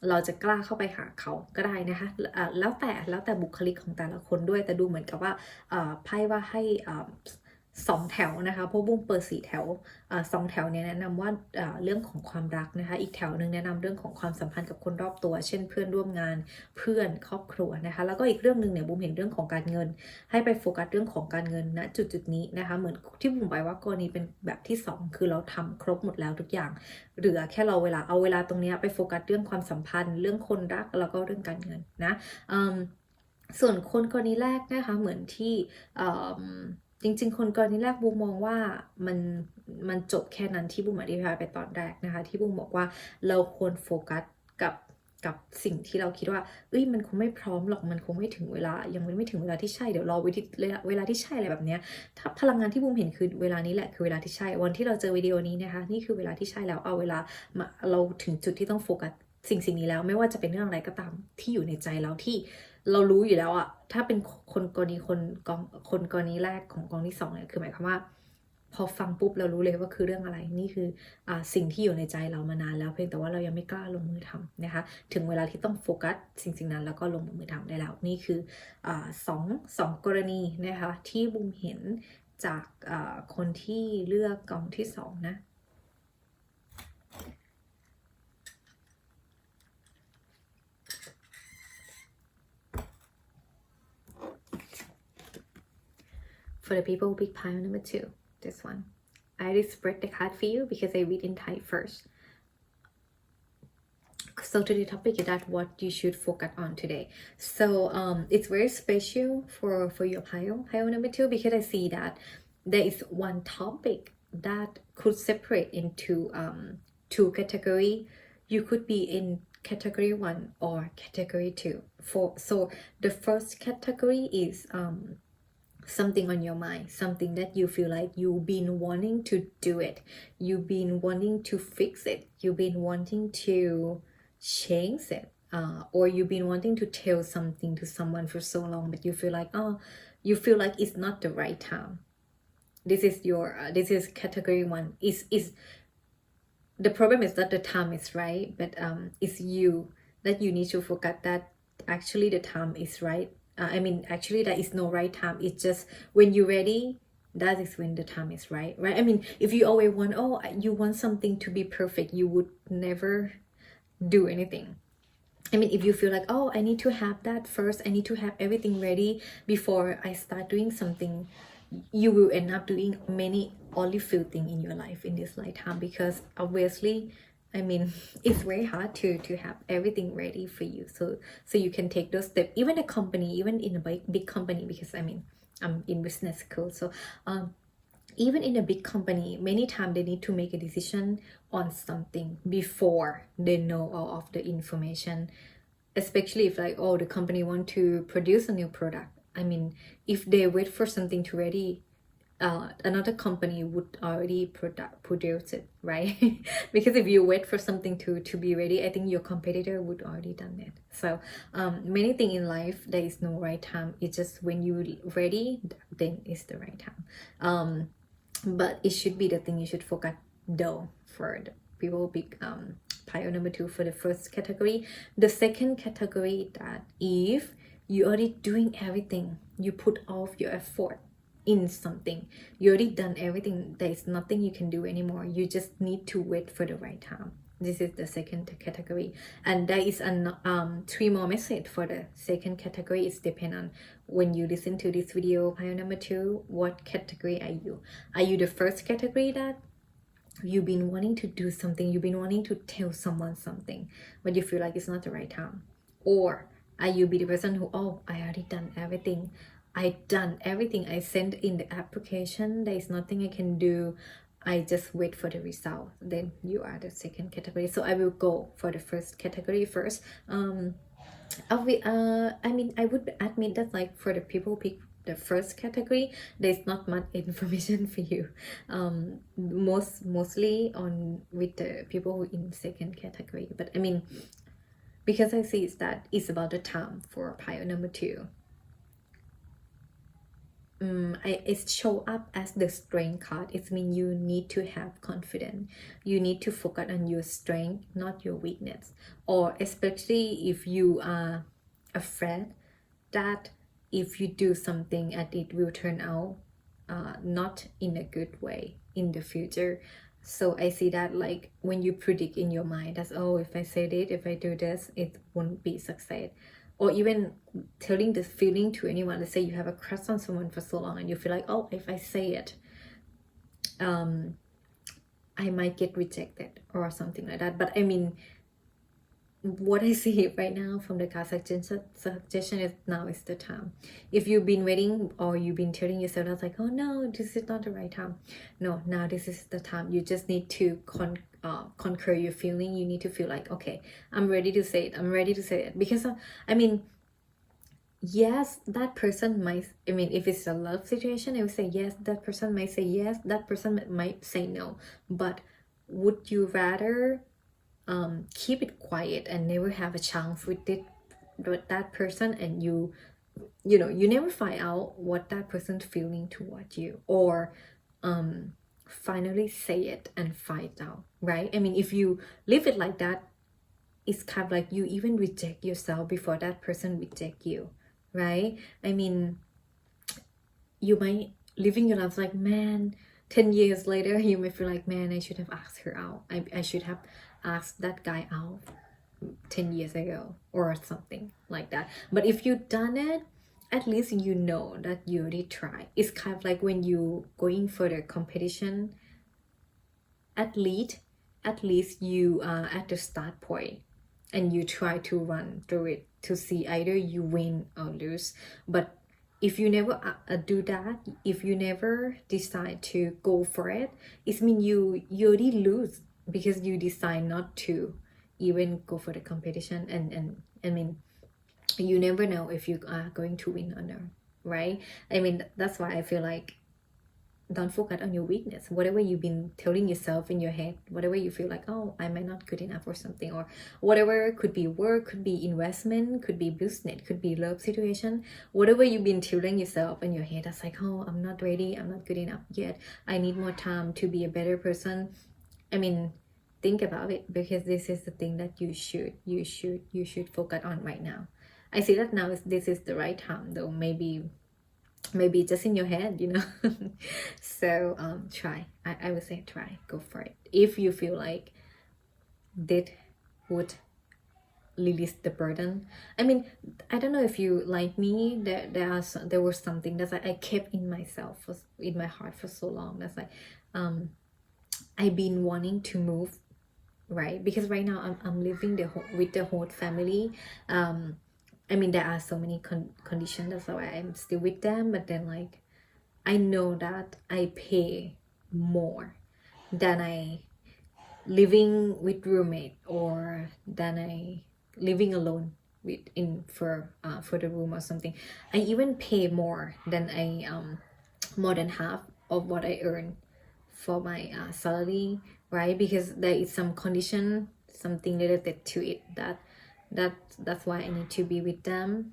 เราจะกล้าเข้าไปหาเขาก็ได้นะคะแล้วแต่บุคลิกของแต่ละคนด้วยแต่ดูเหมือนกับว่าไพ่ว่าให้2 แถวนะคะเพราะบุ้งเปิด4 แถว2 แถวเนี่ยแนะนำว่าเรื่องของความรักนะคะอีกแถวหนึ่งแนะนำเรื่องของความสัมพันธ์กับคนรอบตัวเช่นเพื่อนร่วมงานเพื่อนครอบครัวนะคะแล้วก็อีกเรื่องหนึ่งเนี่ยบุ้มเห็นเรื่องของการเงินให้ไปโฟกัสเรื่องของการเงินณจุดนี้นะคะเหมือนที่บุ้มไปว่ากรณีเป็นแบบที่2คือเราทำครบหมดแล้วทุกอย่างเหลือแค่เอาเวลาตรงนี้ไปโฟกัสเรื่องความสัมพันธ์เรื่องคนรักแล้วก็เรื่องการเงินนะส่วนคนกรณีแรกนะคะเหมือนที่จริงๆคนกรณีแรกบูมมองว่ามันจบแค่นั้นที่บูมอธิบายไปตอนแรกนะคะที่บูมบอกว่าเราควรโฟกัสกับสิ่งที่เราคิดว่ามันคงไม่พร้อมหรอกมันคงไม่ถึงเวลายังไม่ถึงเวลาที่ใช่เดี๋ยวรอเวลาที่ใช่อะไรแบบเนี้ยถ้าพลังงานที่บูมเห็นคือเวลานี้แหละคือเวลาที่ใช่วันที่เราเจอวิดีโอนี้นะคะนี่คือเวลาที่ใช่แล้วเอาเวลามาเราถึงจุดที่ต้องโฟกัสสิ่งนี้แล้วไม่ว่าจะเป็นเรื่องอะไรก็ตามที่อยู่ในใจเราที่เรารู้อยู่แล้วอะถ้าเป็นคนกรณีแรกของกองที่2เนี่ยคือหมายความว่าพ พอฟังปุ๊บเรารู้เลยว่าคือเรื่องอะไรนี่คือสิ่งที่อยู่ในใจเรามานานแล้วเพียงแต่ว่าเรายังไม่กล้าลงมือทำนะคะถึงเวลาที่ต้องโฟกัสสิ่งนั้นแล้วก็ลงมือทำได้แล้วนี่คือสองกรณีนะคะที่บุมเห็นจากคนที่เลือกกองที่สองนะ For the people who pick pile number 2, this one. I already spread the card for you because I read in Thai first. So today's topic is that what you should focus on today. So it's very special for your pile number 2 because I see that there is one topic that could separate into two category. You could be in category 1 or category 2. So the first category is something on your mind, something that you feel like you've been wanting to do it, you've been wanting to fix it, you've been wanting to change it, or you've been wanting to tell something to someone for so long, but you feel like it's not the right time. This is category 1. Is the problem is that the time is right, but it's you that you need to focus that actually the time is right. Actually there is no right time. It's just when you're ready, that is when the time is right? If you always you want something to be perfect, you would never do anything. If you feel like, I need to have that first, I need to have everything ready before I start doing something, you will end up doing only few things in your life in this lifetime, because obviously it's very hard to have everything ready for you, so you can take those steps. Even a company, even in a big company, because I'm in business school, so even in a big company, many times they need to make a decision on something before they know all of the information, especially if the company want to produce a new product. If they wait for something to ready, another company would already produce it, right? Because if you wait for something to be ready, I think your competitor would already done it. So many things in life, there is no right time. It's just when you're ready, then it's the right time. But it should be the thing you should focus though for the people who pick pile number 2 for the first category. The second category, that if you're already doing everything, you put all of your effort in something, you already done everything, there is nothing you can do anymore, you just need to wait for the right time. This is the second category, and there is 3 more message for the second category. It's depend on when you listen to this video, pile number 2, what category are you? Are you the first category that you've been wanting to do something, you've been wanting to tell someone something, but you feel like it's not the right time? Or are you be the person who, I already done everything, I sent in the application, there is nothing I can do, I just wait for the result? Then you are the second category. So I will go for the first category first. I would admit that for the people who pick the first category, there's not much information for you. Mostly on with the people who in second category. But because I see that it's about the time for pile number 2. It show up as the strength card. It means you need to have confidence. You need to focus on your strength, not your weakness. Or especially if you are afraid that if you do something and it will turn out not in a good way in the future. So I see that when you predict in your mind that, if I say it, if I do this, it won't be success. Or even telling this feeling to anyone. Let's say you have a crush on someone for so long and you feel like, if I say it, I might get rejected or something like that. But what I see right now from the card suggestion is now is the time. If you've been waiting or you've been telling yourself that's no, this is not the right time. No, now this is the time. You just need to conquer your feeling. You need to feel like, okay, I'm ready to say it. Because yes, that person might, if it's a love situation, I would say yes, that person might say yes, that person might say no. But would you rather keep it quiet and never have a chance with that person, and you never find out what that person's feeling towards you? Or finally say it and find out, right? I mean, if you live it like that, it's kind of like you even reject yourself before that person reject you, right? I mean, you might living your life like, man, 10 years later you may feel like, man, I should have asked her out. I should have asked that guy out 10 years ago or something like that. But if you've done it, at least you know that you already tried. It's kind of like when you going for the competition, at least you are at the start point and you try to run through it to see either you win or lose. But if you never do that, if you never decide to go for it, it means you already lose because you decide not to even go for the competition. And I mean, you never know if you are going to win or not, right? I mean, that's why I feel like don't focus on your weakness. Whatever you've been telling yourself in your head, whatever you feel like, oh, am I not good enough or something, or whatever, could be work, could be investment, could be business, could be love situation, whatever you've been telling yourself in your head, that's like, oh, I'm not ready, I'm not good enough yet, I need more time to be a better person. I mean, think about it, because this is the thing that you should focus on right now. I see that now this is the right time, though maybe just in your head, you know. So try. I would say try, go for it. If you feel like that would release the burden. I mean, I don't know if you like me, there was something that I kept in myself, in my heart for so long. That's like I've been wanting to move, right? Because right now I'm living with the whole family. I mean, there are so many conditions, that's why I'm still with them. But then, like, I know that I pay more than I living with roommate, or than I living alone for the room or something. I even pay more than more than half of what I earn for my salary, right? Because there is some condition, something related to it, that's why I need to be with them.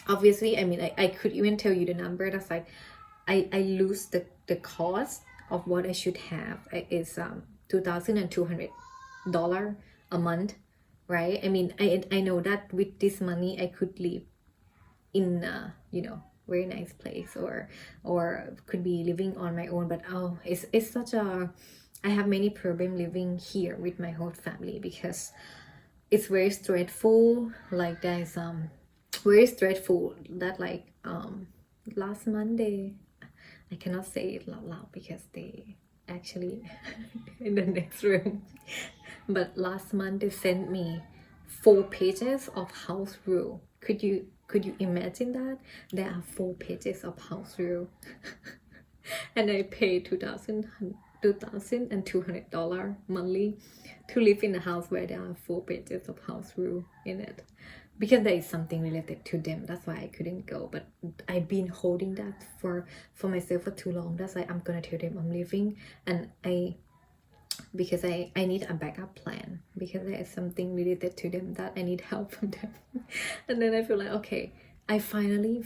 Obviously, I mean, I could even tell you the number. That's like I lose the cost of what I should have is $2,200 a month, right? I mean, I know that with this money I could live in very nice place, or could be living on my own. But oh, it's such a, I have many problems living here with my whole family, because it's very stressful. Like there's very stressful that like last Monday, I cannot say it loud because they actually in the next room. But last month they sent me 4 pages of house rule. Could you imagine that? There are 4 pages of house rule. And I pay $2,200 monthly to live in a house where there are 4 pages of house rule in it, because there is something related to them. That's why I couldn't go. But I've been holding that for myself for too long. That's why I'm gonna tell them I'm leaving, and because I need a backup plan, because there is something related to them that I need help from them. And then I feel like, okay, I finally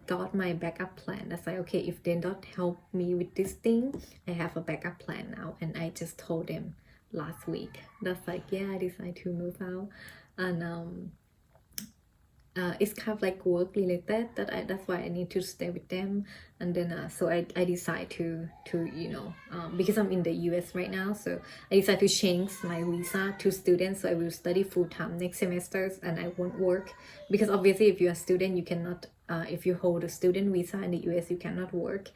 got my backup plan. That's like, okay, if they don't help me with this thing, I have a backup plan now. And I just told them last week. That's like, yeah, I decided to move out. And it's kind of like work related, that's why I need to stay with them. And then so I decide to because I'm in the US right now, so I decide to change my visa to student. So I will study full-time next semester, and I won't work, because obviously if you're a student you cannot if you hold a student visa in the US you cannot work.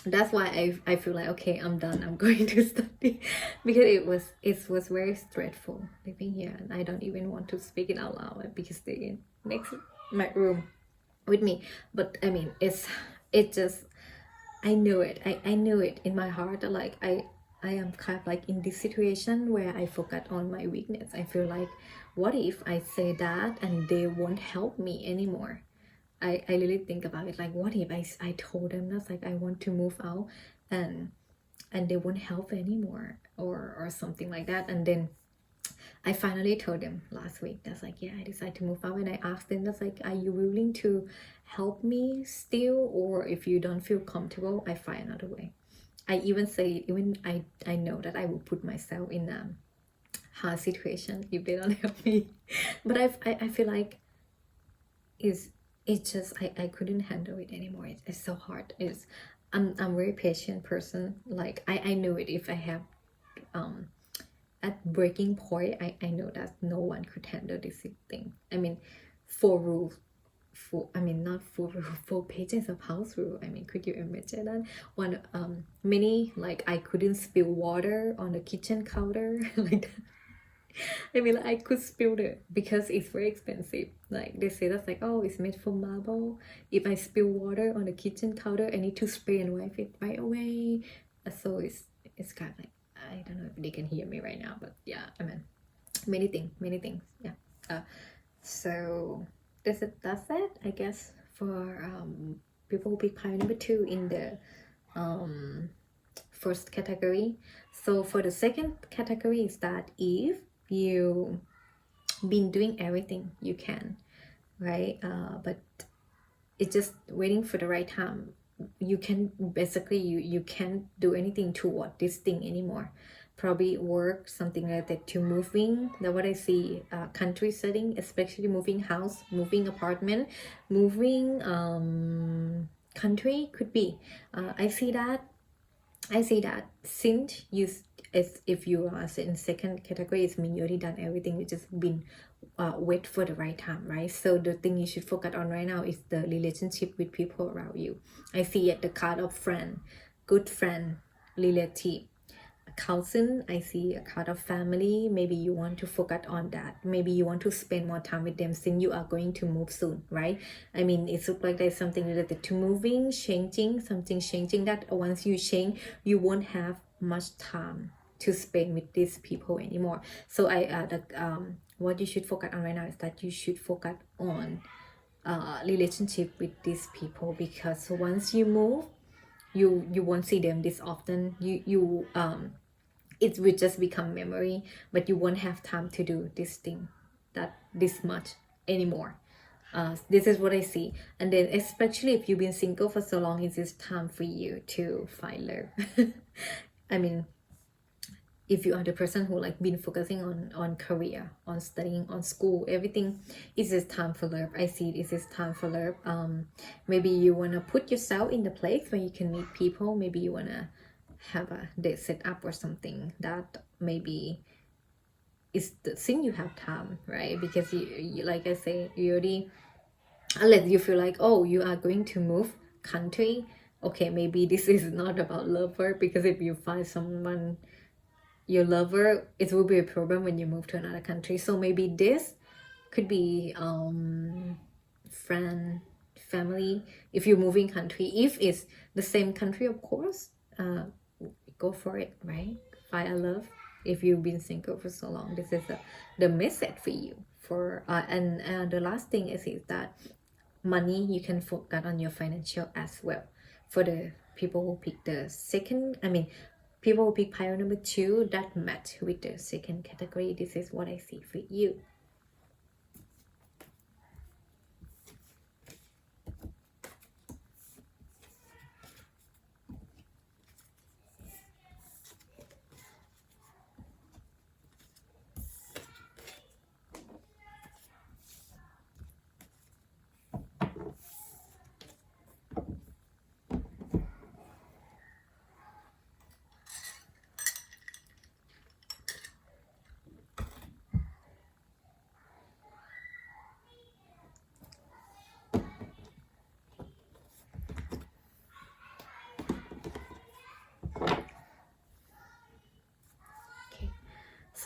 That's why I feel like, okay, I'm done, I'm going to study, because it was very stressful living here, and I don't even want to speak it out loud because they next my room with me. But I mean, it just, I know it, I know it in my heart that like I am kind of like in this situation where I focus on my weakness. I feel like, what if I say that and they won't help me anymore? I really think about it, like, what if I told them that's like I want to move out, and they won't help anymore, or something like that. And then I finally told them last week. That's like, yeah, I decided to move out. And I asked them, that's like, are you willing to help me still? Or if you don't feel comfortable, I find another way. I even say, even I know that I will put myself in a hard situation if they don't help me. But I feel like it's just, I couldn't handle it anymore. It's so hard. I'm a very patient person. Like, I know it if I have, at breaking point, I know that no one could handle this thing. I mean, 4 rules, not 4 rules, 4 pages of house rule. I mean, could you imagine that? One, many, like, I couldn't spill water on the kitchen counter, like that. I mean, like, I could spill it because it's very expensive. Like, they say that's like, oh, it's made from marble. If I spill water on the kitchen counter, I need to spray and wipe it right away. So it's kind of like, I don't know if they can hear me right now, but yeah, I mean, many things, yeah. So that's it, I guess, for people who pick pile number 2 in the first category. So for the second category is that if you been doing everything you can, right, but it's just waiting for the right time. You can basically you can't do anything toward this thing anymore. Probably work, something like that, to moving. That's what I see. Country setting, especially moving house, moving apartment, moving country, could be. I see that since you, if you are in second category, it means you already done everything. You just been wait for the right time, right? So the thing you should focus on right now is the relationship with people around you. I see at the card of friend, good friend, relative, cousin. I see a card of family. Maybe you want to focus on that. Maybe you want to spend more time with them since you are going to move soon, right? I mean, it looks like there's something related to moving, changing, something changing, that once you change, you won't have much time to spend with these people anymore. So what you should focus on right now is that you should focus on relationship with these people, because once you move, you won't see them this often. It will just become memory, but you won't have time to do this thing this much anymore. This is what I see. And then especially if you've been single for so long, it is time for you to find love. I mean, if you are the person who like been focusing on career, on studying, on school, everything, it is time for love. I see it is time for love. Maybe you want to put yourself in the place where you can meet people. Maybe you want to have a date set up or something that maybe is the thing you have time, right? Because you like I say, you already, unless you feel like, oh, you are going to move country, okay, maybe this is not about lover, because if you find someone your lover, it will be a problem when you move to another country. So maybe this could be friend, family. If you're moving country, if it's the same country, of course, go for it, right? Find a love. If you've been single for so long, this is the message for you. And the last thing is that money, you can focus on your financial as well. For the people who pick the second, people who pick pile number 2 that match with the second category, this is what I see for you.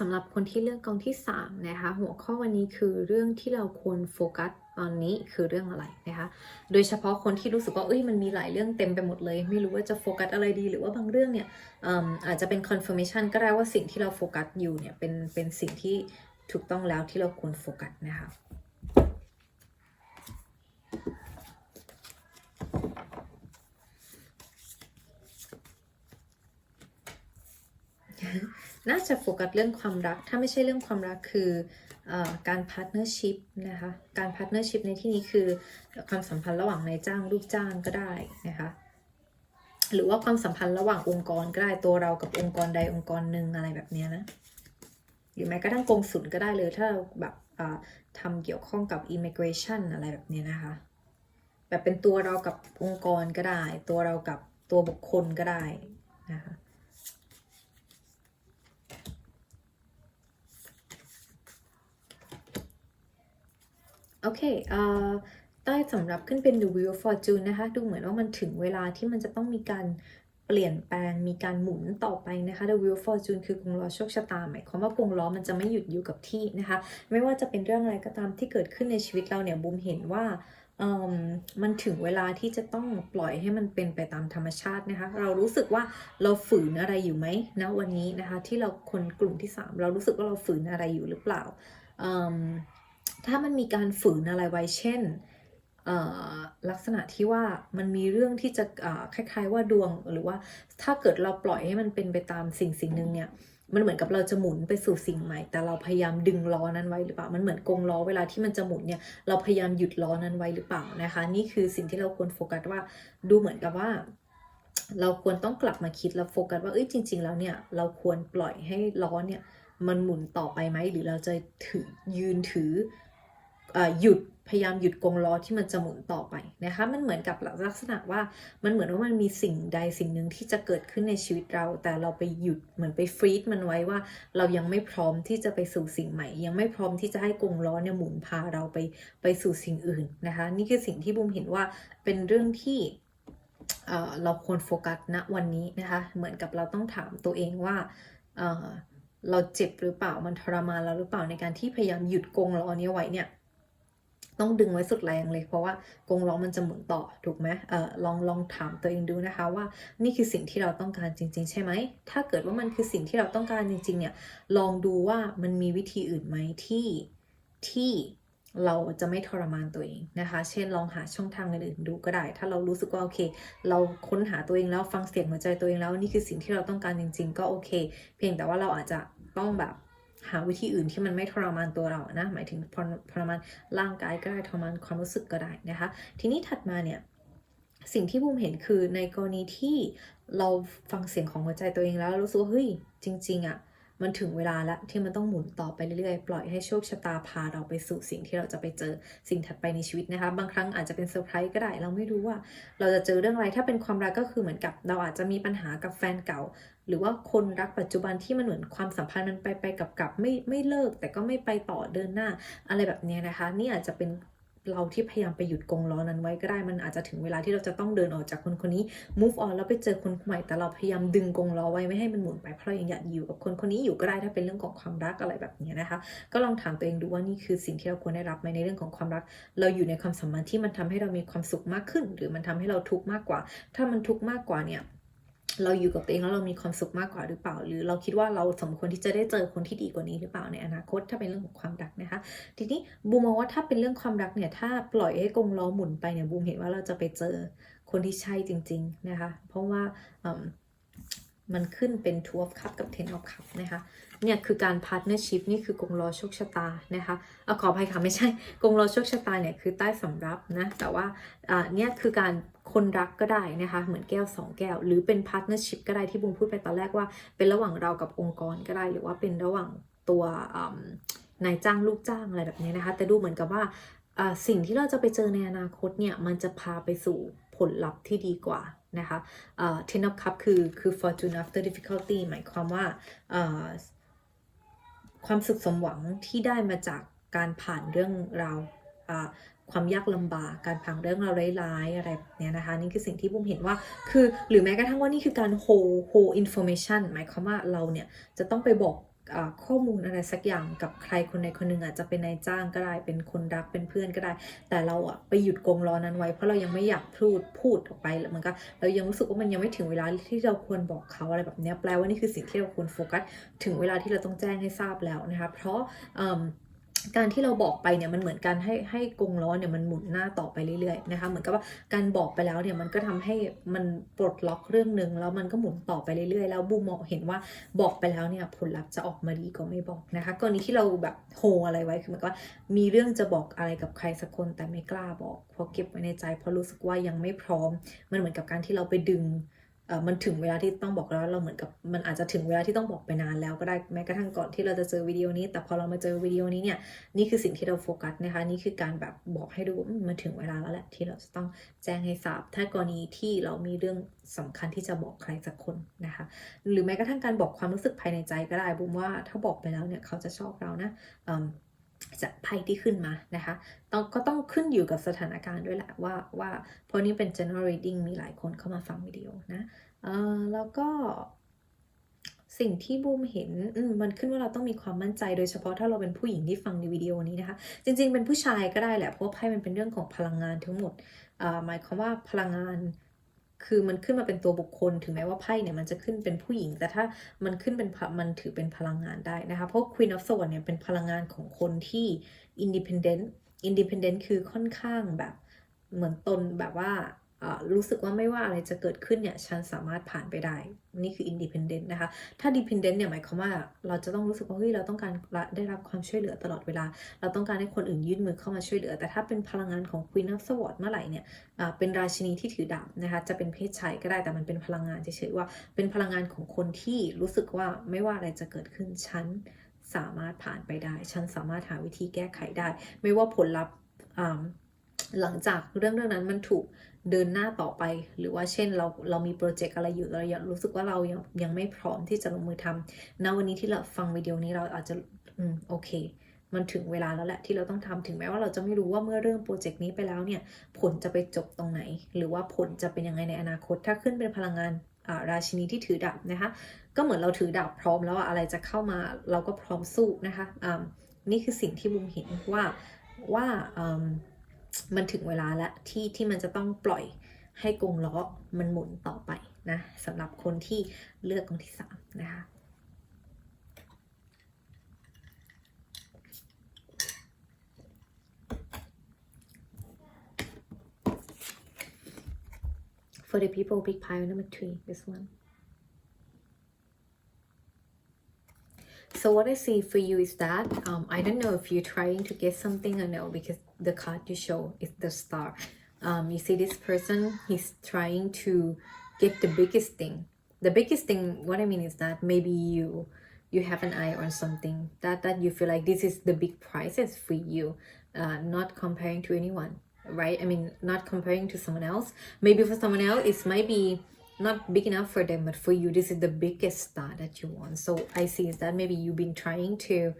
สำหรับคนที่เลือกกองที่3นะคะหัวข้อวันนี้คือเรื่องที่เราควรโฟกัสตอนนี้คือเรื่องอะไรนะคะโดยเฉพาะคนที่รู้สึกว่ามันมีหลายเรื่องเต็มไปหมดเลยไม่รู้ว่าจะโฟกัสอะไรดีหรือว่าบางเรื่องเนี่ยอาจจะเป็น confirmation ก็ได้ว่าสิ่งที่เราโฟกัสอยู่เนี่ยเป็นสิ่งที่ถูกต้องแล้วที่เราควรโฟกัสนะคะ น่าจะโฟกัสเรื่องความรักถ้าไม่ใช่เรื่องความรักคือการพาร์ทเนอร์ชิพนะคะการพาร์ทเนอร์ชิพในที่นี้คือความสัมพันธ์ระหว่างนายจ้างลูกจ้างก็ได้นะคะหรือว่าความสัมพันธ์ระหว่างองค์กรก็ได้ตัวเรากับองค์กรใดองค์กรหนึ่งอะไรแบบนี้นะหรือแม้กระทั่งกงสุลก็ได้เลยถ้าเราแบบทำเกี่ยวข้องกับ immigration อะไรแบบนี้นะคะแบบเป็นตัวเรากับองค์กรก็ได้ตัวเรากับตัวบุคคลก็ได้นะคะโอเคใต้สำหรับขึ้นเป็น The Wheel of Fortune นะคะดูเหมือนว่ามันถึงเวลาที่มันจะต้องมีการเปลี่ยนแปลงมีการหมุนต่อไปนะคะ The Wheel of Fortune คือกงล้อโชคชะตาหมายความว่ากงล้อมันจะไม่หยุดอยู่กับที่นะคะไม่ว่าจะเป็นเรื่องอะไรก็ตามที่เกิดขึ้นในชีวิตเราเนี่ยบุมเห็นว่ามันถึงเวลาที่จะต้องปล่อยให้มันเป็นไปตามธรรมชาตินะคะเรารู้สึกว่าเราฝืนอะไรอยู่ไหมณวันนี้นะคะที่เราคนกลุ่มที่3เรารู้สึกว่าเราฝืนอะไรอยู่หรือเปล่าถ้ามันมีการฝืนอะไรไว้เช่นลักษณะที่ว่ามันมีเรื่องที่จะคล้ายๆว่าดวงหรือว่าถ้าเกิดเราปล่อยให้มันเป็นไปตามสิ่งหนึ่งเนี่ยมันเหมือนกับเราจะหมุนไปสู่สิ่งใหม่แต่เราพยายามดึงล้อนั้นไว้หรือเปล่ามันเหมือนกงล้อเวลาที่มันจะหมุนเนี่ยเราพยายามหยุดล้อนั้นไว้หรือเปล่านะคะนี่คือสิ่งที่เราควรโฟกัสว่าดูเหมือนกับว่าเราควรต้องกลับมาคิดแล้วโฟกัสว่าจริงๆแล้วเนี่ยเราควรปล่อยให้ล้อเนี่ยมันหมุนต่อไปไหมหรือเราจะยืนถือหยุดพยายามหยุดกงล้อที่มันจะหมุนต่อไปนะคะมันเหมือนกับลักษณะว่ามันเหมือนว่ามันมีสิ่งใดสิ่งหนึ่งที่จะเกิดขึ้นในชีวิตเราแต่เราไปหยุดเหมือนไปฟรีซมันไว้ว่าเรายังไม่พร้อมที่จะไปสู่สิ่งใหม่ยังไม่พร้อมที่จะให้กงล้อเนี่ยหมุนพาเราไปสู่สิ่งอื่นนะคะนี่คือสิ่งที่บุมเห็นว่าเป็นเรื่องที่เราควรโฟกัสณวันนี้นะคะเหมือนกับเราต้องถามตัวเองว่าเราเจ็บหรือเปล่ามันทรมานเราหรือเปล่าในการที่พยายามหยุดกงล้อนี้ไว้เนี่ยต้องดึงไว้สุดแรงเลยเพราะว่ากงล้อมันจะหมุนต่อถูกไหมลองถามตัวเองดูนะคะว่านี่คือสิ่งที่เราต้องการจริงๆใช่ไหมถ้าเกิดว่ามันคือสิ่งที่เราต้องการจริงๆเนี่ยลองดูว่ามันมีวิธีอื่นไหมที่เราจะไม่ทรมานตัวเองนะคะเช่นลองหาช่องทางอื่นๆดูก็ได้ถ้าเรารู้สึกว่าโอเคเราค้นหาตัวเองแล้วฟังเสียงหัวใจตัวเองแล้วนี่คือสิ่งที่เราต้องการจริงๆก็โอเคเพียงแต่ว่าเราอาจจะต้องแบบหาวิธีอื่นที่มันไม่ทรมานตัวเรานะหมายถึงทรมานร่างกายก็ได้ทรมานความรู้สึกก็ได้นะคะทีนี้ถัดมาเนี่ยสิ่งที่บุมเห็นคือในกรณีที่เราฟังเสียงของหัวใจตัวเองแล้วรู้สึกว่าเฮ้ยจริงๆอะมันถึงเวลาแล้วที่มันต้องหมุนต่อไปเรื่อยๆปล่อยให้โชคชะตาพาเราไปสู่สิ่งที่เราจะไปเจอสิ่งถัดไปในชีวิตนะคะบางครั้งอาจจะเป็นเซอร์ไพรส์ก็ได้เราไม่รู้ว่าเราจะเจอเรื่องอะไรถ้าเป็นความรักก็คือเหมือนกับเราอาจจะมีปัญหากับแฟนเก่าหรือว่าคนรักปัจจุบันที่มันเหมือนความสัมพันธ์มันไปกับไม่เลิกแต่ก็ไม่ไปต่อเดินหน้าอะไรแบบนี้นะคะนี่อาจจะเป็นเราที่พยายามไปหยุดกงล้อนั้นไว้ก็ได้มันอาจจะถึงเวลาที่เราจะต้องเดินออกจากคนนี้ move on แล้วไปเจอคนใหม่แต่เราพยายามดึงกงล้อไว้ไม่ให้มันหมุนไปเพราะเรายังอยากอยู่กับคนนี้อยู่ก็ได้ถ้าเป็นเรื่องของความรักอะไรแบบนี้นะคะก็ลองถามตัวเองดูว่านี่คือสิ่งที่เราควรได้รับไหมในเรื่องของความรักเราอยู่ในความสัมพันธ์ที่มันทำให้เรามีความสุขมากขึ้นหรือมันทำให้เราทุกข์มากกว่าถ้ามันทุกข์มากกว่าเนี่ยเราอยู่กับตัวเองแล้วเรามีความสุขมากกว่าหรือเปล่าหรือเราคิดว่าเราสมควรที่จะได้เจอคนที่ดีกว่านี้หรือเปล่าในอนาคตถ้าเป็นเรื่องของความรักนะคะทีนี้บูมมองว่าถ้าเป็นเรื่องความรักเนี่ยถ้าปล่อยให้กงล้อหมุนไปเนี่ยบูมเห็นว่าเราจะไปเจอคนที่ใช่จริงๆนะคะเพราะว่ามันขึ้นเป็น Two of Cups กับ Ten of Cups นะคะเนี่ยคือการ partnership นี่คือกงล้อโชคชะตานะคะขออภัยค่ะไม่ใช่กงล้อโชคชะตาเนี่ยคือใต้สำรับนะแต่ว่าเนี่ยคือการคนรักก็ได้นะคะเหมือนแก้ว2แก้วหรือเป็น partnership ก็ได้ที่บุ้งพูดไปตอนแรกว่าเป็นระหว่างเรากับองค์กรก็ได้หรือว่าเป็นระหว่างตัวนายจ้างลูกจ้างอะไรแบบนี้นะคะแต่ดูเหมือนกับว่าสิ่งที่เราจะไปเจอในอนาคตเนี่ยมันจะพาไปสู่ผลลัพธ์ที่ดีกว่านะคะTen of Cups คือ fortune after difficulty หมายความว่าความสุขสมหวังที่ได้มาจากการผ่านเรื่องราวความยากลำบากการผ่านเรื่องราวร้ายๆอะไรแบบนี้นะคะนี่คือสิ่งที่บุ้มเห็นว่าคือหรือแม้กระทั่งว่านี่คือการ hold information หมายความว่าเราเนี่ยจะต้องไปบอกข้อมูลอะไรสักอย่างกับใครคนใดคนหนึ่งอาจจะเป็นนายจ้างก็ได้เป็นคนรักเป็นเพื่อนก็ได้แต่เราไปหยุดกงล้อนั้นไว้เพราะเรายังไม่อยากพูดออกไปเหมือนกับเรายังรู้สึกว่ามันยังไม่ถึงเวลาที่เราควรบอกเขาอะไรแบบนี้แปลว่านี่คือสิ่งที่เราควรโฟกัสถึงเวลาที่เราต้องแจ้งให้ทราบแล้วนะคะเพราะ การที่เราบอกไปเนี่ยมันเหมือนการให้กงล้อเนี่ยมันหมุนหน้าต่อไปเรื่อยๆนะคะเหมือนกับว่าการบอกไปแล้วเนี่ยมันก็ทำให้มันปลดล็อกเรื่องนึงแล้วมันก็หมุนต่อไปเรื่อยๆแล้วบูมมองเห็นว่าบอกไปแล้วเนี่ยผลลัพธ์จะออกมาดีกว่าไม่บอกนะคะกรณีที่เราแบบโฮอะไรไว้คือเหมือนกับว่ามีเรื่องจะบอกอะไรกับใครสักคนแต่ไม่กล้าบอกเพราะเก็บไว้ในใจเพราะรู้สึกว่ายังไม่พร้อมมันเหมือนกับการที่เราไปดึงมันถึงเวลาที่ต้องบอกแล้วเราเหมือนกับมันอาจจะถึงเวลาที่ต้องบอกไปนานแล้วก็ได้แม้กระทั่งก่อนที่เราจะเจอวิดีโอนี้แต่พอเรามาเจอวิดีโอนี้เนี่ยนี่คือสิ่งที่เราโฟกัสนะคะนี่คือการแบบบอกให้ดูมันถึงเวลาแล้วแหละที่เราจะต้องแจ้งให้ทราบถ้ากรณีที่เรามีเรื่องสำคัญที่จะบอกใครสักคนนะคะหรือแม้กระทั่งการบอกความรู้สึกภายในใจก็ได้บุมว่าถ้าบอกไปแล้วเนี่ยเขาจะชอบเรานะจากไพ่ที่ขึ้นมานะคะก็ต้องขึ้นอยู่กับสถานการณ์ด้วยแหละว่าเพราะนี่เป็น general reading มีหลายคนเข้ามาฟังวิดีโอนะแล้วก็สิ่งที่บูมเห็นมันขึ้นว่าเราต้องมีความมั่นใจโดยเฉพาะถ้าเราเป็นผู้หญิงที่ฟังในวิดีโอนี้นะคะจริงๆเป็นผู้ชายก็ได้แหละเพราะไพ่มันเป็นเรื่องของพลังงานทั้งหมดหมายความว่าพลังงานคือมันขึ้นมาเป็นตัวบุคคลถึงแม้ว่าไพ่เนี่ยมันจะขึ้นเป็นผู้หญิงแต่ถ้ามันขึ้นเป็นมันถือเป็นพลังงานได้นะคะเพราะ Queen of Swords เนี่ยเป็นพลังงานของคนที่ independent คือค่อนข้างแบบเหมือนตนแบบว่ารู้สึกว่าไม่ว่าอะไรจะเกิดขึ้นเนี่ยฉันสามารถผ่านไปได้นี่คือ independent นะคะถ้า dependent เนี่ยหมายความว่าเราจะต้องรู้สึกว่าเฮ้ยเราต้องการได้รับความช่วยเหลือตลอดเวลาเราต้องการให้คนอื่นยื่นมือเข้ามาช่วยเหลือแต่ถ้าเป็นพลังงานของ Queen of Swords เมื่อไหร่เนี่ยเป็นราชินีที่ถือดาบนะคะจะเป็นเพศชายก็ได้แต่มันเป็นพลังงานเฉยๆว่าเป็นพลังงานของคนที่รู้สึกว่าไม่ว่าอะไรจะเกิดขึ้นฉันสามารถผ่านไปได้ฉันสามารถหาวิธีแก้ไขได้ไม่ว่าผลลัพธ์หลังจากเรื่องนั้นมันถูกเดินหน้าต่อไปหรือว่าเช่นเรามีโปรเจกต์อะไรอยู่เราอยากรู้สึกว่าเรายังไม่พร้อมที่จะลงมือทำณวันนี้ที่เราฟังวิดีโอนี้เราอาจจะโอเคมันถึงเวลาแล้วแหละที่เราต้องทำถึงแม้ว่าเราจะไม่รู้ว่าเมื่อเริ่มโปรเจกต์นี้ไปแล้วเนี่ยผลจะไปจบตรงไหนหรือว่าผลจะเป็นยังไงในอนาคตถ้าขึ้นเป็นพลังงานราชินีที่ถือดาบนะคะก็เหมือนเราถือดาบพร้อมแล้วอะไรจะเข้ามาเราก็พร้อมสู้นะคะนี่คือสิ่งที่บุมเห็นว่ามันถึงเวลาแล้วที่มันจะต้องปล่อยให้กงล้อมันหมุนต่อไปนะสำหรับคนที่เลือกกองที่3นะคะ For the people big pile number 3 this one. So what I see for you is that I don't know if you're trying to get something or no because the card you show is the star. You see this person, he's trying to get the biggest thing. The biggest thing, what I mean is that maybe you have an eye on something that you feel like this is the big prizes for you, not comparing to anyone, right? I mean, not comparing to someone else. Maybe for someone else, it might be not big enough for them, but for you this is the biggest star that you want. So I see is that maybe you've been trying to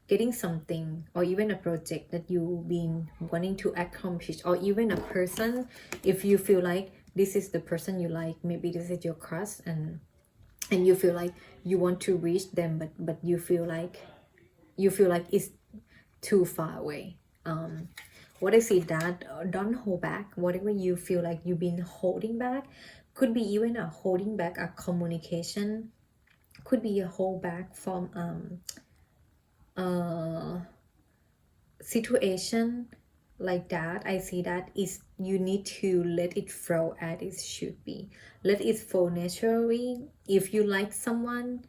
getting something or even a project that you've been wanting to accomplish, or even a person, if you feel like this is the person you like, maybe this is your crush and you feel like you want to reach them, but you feel like it's too far away. What I see that don't hold back whatever you feel like you've been holding back. Could be even a holding back a communication, could be a hold back from situation like that. I see that is you need to let it flow as it should be. Let it flow naturally. If you like someone,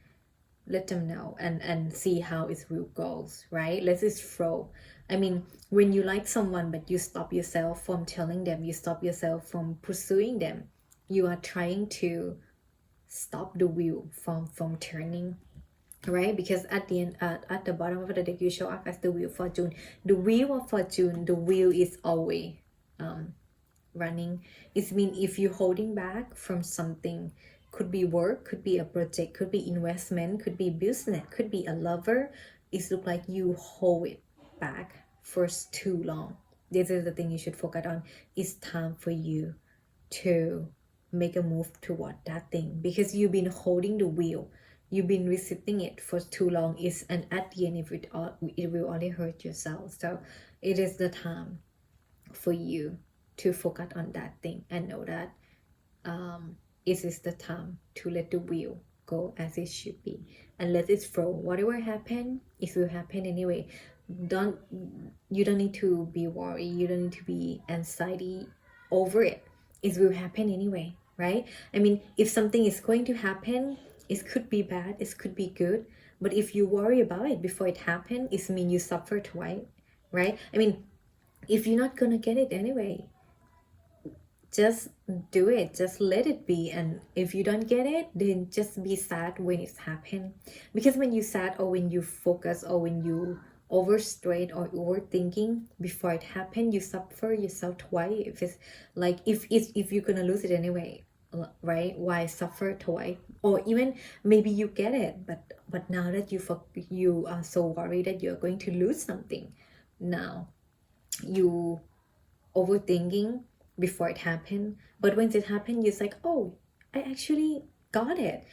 let them know and see how it will goes, right? Let it flow. I mean, when you like someone but you stop yourself from telling them, you stop yourself from pursuing them, you are trying to stop the wheel from turning, right? Because at the end, at the bottom of the deck, you show up as the wheel of fortune. The wheel of fortune, the wheel is always running. It means if you're holding back from something, could be work, could be a project, could be investment, could be business, could be a lover, it looks like you hold it back for too long. This is the thing you should focus on. It's time for you to make a move toward that thing, because you've been holding the wheel, you've been resisting it for too long. And at the end, it will only hurt yourself. So it is the time for you to focus on that thing and know that it is the time to let the wheel go as it should be and let it flow. Whatever happen, it will happen anyway. don't you don't need to be worried, you don't need to be anxiety over it. It will happen anyway, right? I mean, if something is going to happen, it could be bad, it could be good, but if you worry about it before it happens, it means you suffer twice, right? I mean, if you're not gonna get it anyway, just do it, just let it be. And if you don't get it, then just be sad when it's happened, because when you sad or when you focus or when you overstress or overthinking before it happened, you suffer yourself twice. If it's like if you're gonna lose it anyway, right? Why suffer twice? Or even maybe you get it, but now that you are so worried that you're going to lose something, now you overthinking before it happened, but when it happened, you're like, oh, I actually got it.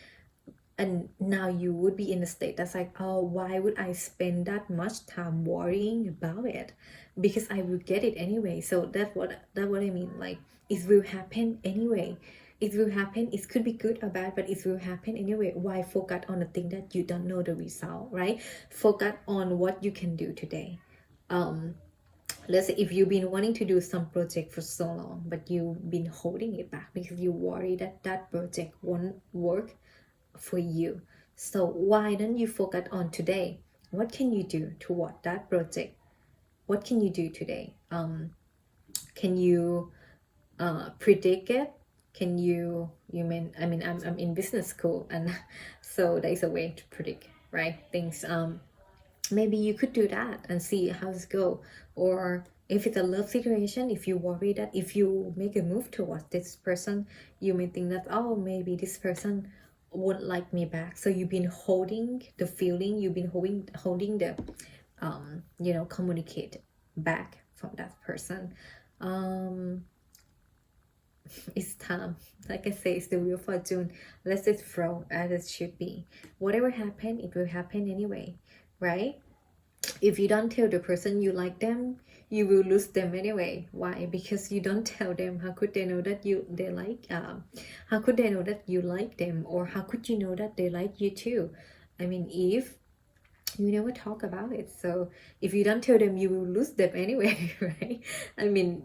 And now you would be in a state that's like, oh, why would I spend that much time worrying about it? Because I will get it anyway. So that's what I mean. Like, it will happen anyway. It will happen. It could be good or bad, but it will happen anyway. Why focus on the thing that you don't know the result, right? Focus on what you can do today. Let's say if you've been wanting to do some project for so long, but you've been holding it back because you worry that that project won't work for you. So why don't you focus on today? What can you do toward that project? What can you do today? Can you predict it? Can you mean, I mean, I'm in business school, and so there's a way to predict, right? Things. Maybe you could do that and see how it goes. Or if it's a love situation, if you worry that if you make a move towards this person, you may think that, oh, maybe this person won't like me back. So you've been holding the feeling, you've been holding the communicate back from that person. It's time. Like I say, it's the wheel of fortune. Let it flow as it should be. Whatever happen, it will happen anyway, right? If you don't tell the person you like them, you will lose them anyway. Why? Because you don't tell them. How could they know that how could they know that you like them? Or how could you know that they like you too? I mean, if you never talk about it. So if you don't tell them, you will lose them anyway, right? I mean,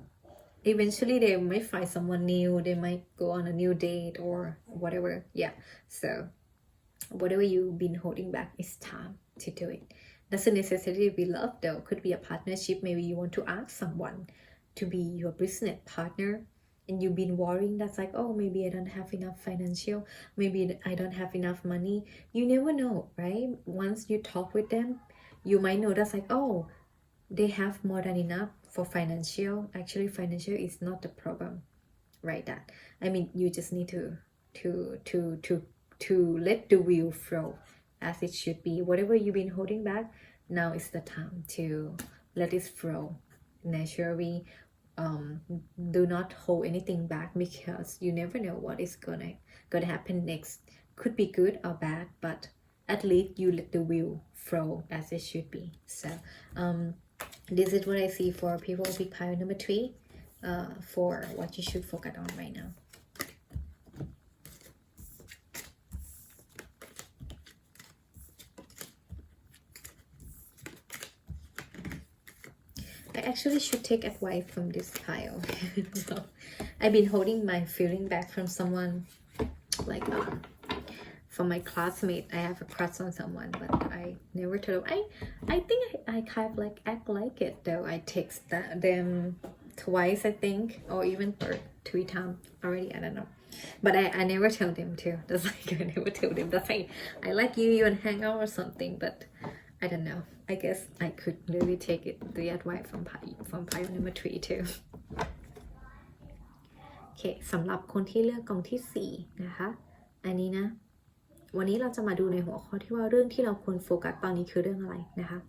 eventually they might find someone new, they might go on a new date or whatever. Yeah, so whatever you've been holding back, it's time to do it. Doesn't necessarily be love though, could be a partnership. Maybe you want to ask someone to be your business partner and you've been worrying that's like, oh, maybe I don't have enough financial, maybe I don't have enough money. You never know, right? Once you talk with them, you might know that's like, oh, they have more than enough for financial. Actually, financial is not the problem, right? That, I mean, you just need to let the wheel flow as it should be. Whatever you've been holding back, now is the time to let it flow naturally. Do not hold anything back, because you never know what is gonna happen next. Could be good or bad, but at least you let the wheel flow as it should be. So this is what I see for people with pile number 3, for what you should focus on right now. I actually should take advice from this pile. So, I've been holding my feeling back from someone, like from my classmate. I have a crush on someone, but I never told them. I think I kind of like act like it though. I text them twice, I think, or even 3 times already. I don't know. But I never tell them too. That's like, I never tell them. That's like, I like you and hang out or something. But I don't know. I guess I could really take the advice from pile number 3 too. โอเค สำหรับคนที่เลือกกองที่ 4 นะคะ อันนี้นะ วันนี้เราจะมาดูในหัวข้อที่ว่าเรื่องที่เราควรโฟกัสตอนนี้คือเรื่องอะไรนะคะ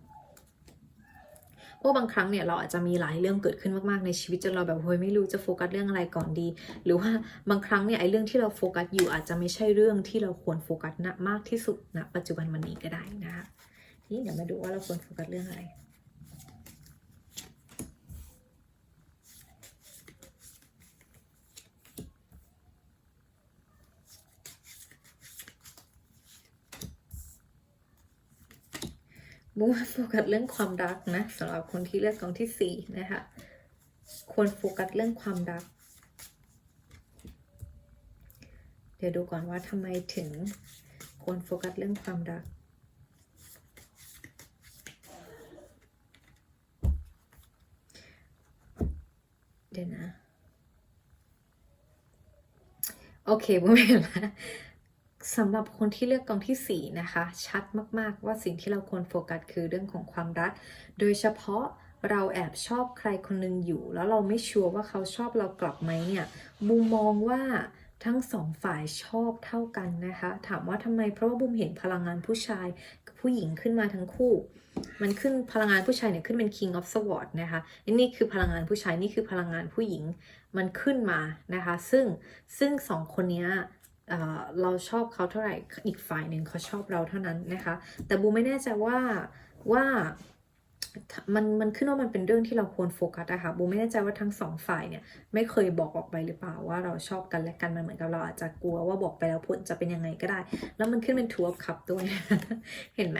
เพราะบางครั้งเนี่ยเราอาจจะมีหลายเรื่องเกิดขึ้นมากๆในชีวิตจนเราแบบเฮ้ยไม่รู้จะโฟกัสเรื่องอะไรก่อนดี หรือว่าบางครั้งเนี่ยไอ้เรื่องที่เราโฟกัสอยู่อาจจะไม่ใช่เรื่องที่เราควรโฟกัสมากที่สุดณปัจจุบันวันนี้ก็ได้นะคะนี่เดี๋ยวมาดูว่าเราควรโฟกัสเรื่องอะไร บูมโฟกัสเรื่องความรักนะสำหรับคนที่เลือกกองที่สี่นะคะควรโฟกัสเรื่องความรักเดี๋ยวดูก่อนว่าทำไมถึงควรโฟกัสเรื่องความรักเดี๋ยวนะโอเคบูมเห็นแล้วสำหรับคนที่เลือกกองที่สี่นะคะชัดมากๆว่าสิ่งที่เราควรโฟกัสคือเรื่องของความรักโดยเฉพาะเราแอบชอบใครคนหนึ่งอยู่แล้วเราไม่ชัวร์ว่าเขาชอบเรากลับไหมเนี่ยบูมมองว่าทั้งสองฝ่ายชอบเท่ากันนะคะถามว่าทำไมเพราะว่าบูมเห็นพลังงานผู้ชายกับผู้หญิงขึ้นมาทั้งคู่มันขึ้นพลังงานผู้ชายเนี่ยขึ้นเป็น King of Swords นะคะนี่คือพลังงานผู้ชายนี่คือพลังงานผู้หญิงมันขึ้นมานะคะซึ่งสองคนนี้เราชอบเขาเท่าไหร่อีกฝ่ายหนึ่งเขาชอบเราเท่านั้นนะคะแต่บูไม่แน่ใจว่ามันขึ้นว่ามันเป็นเรื่องที่เราควรโฟกัสนะคะบูไม่แน่ใจว่าทั้งสองฝ่ายเนี่ยไม่เคยบอกออกไปหรือเปล่าว่าเราชอบกันและกันมันเหมือนกับเราอาจจะกลัวว่าบอกไปแล้วผลจะเป็นยังไงก็ได้แล้วมันขึ้นเป็น Two of Cups ด้วย เห็นไหม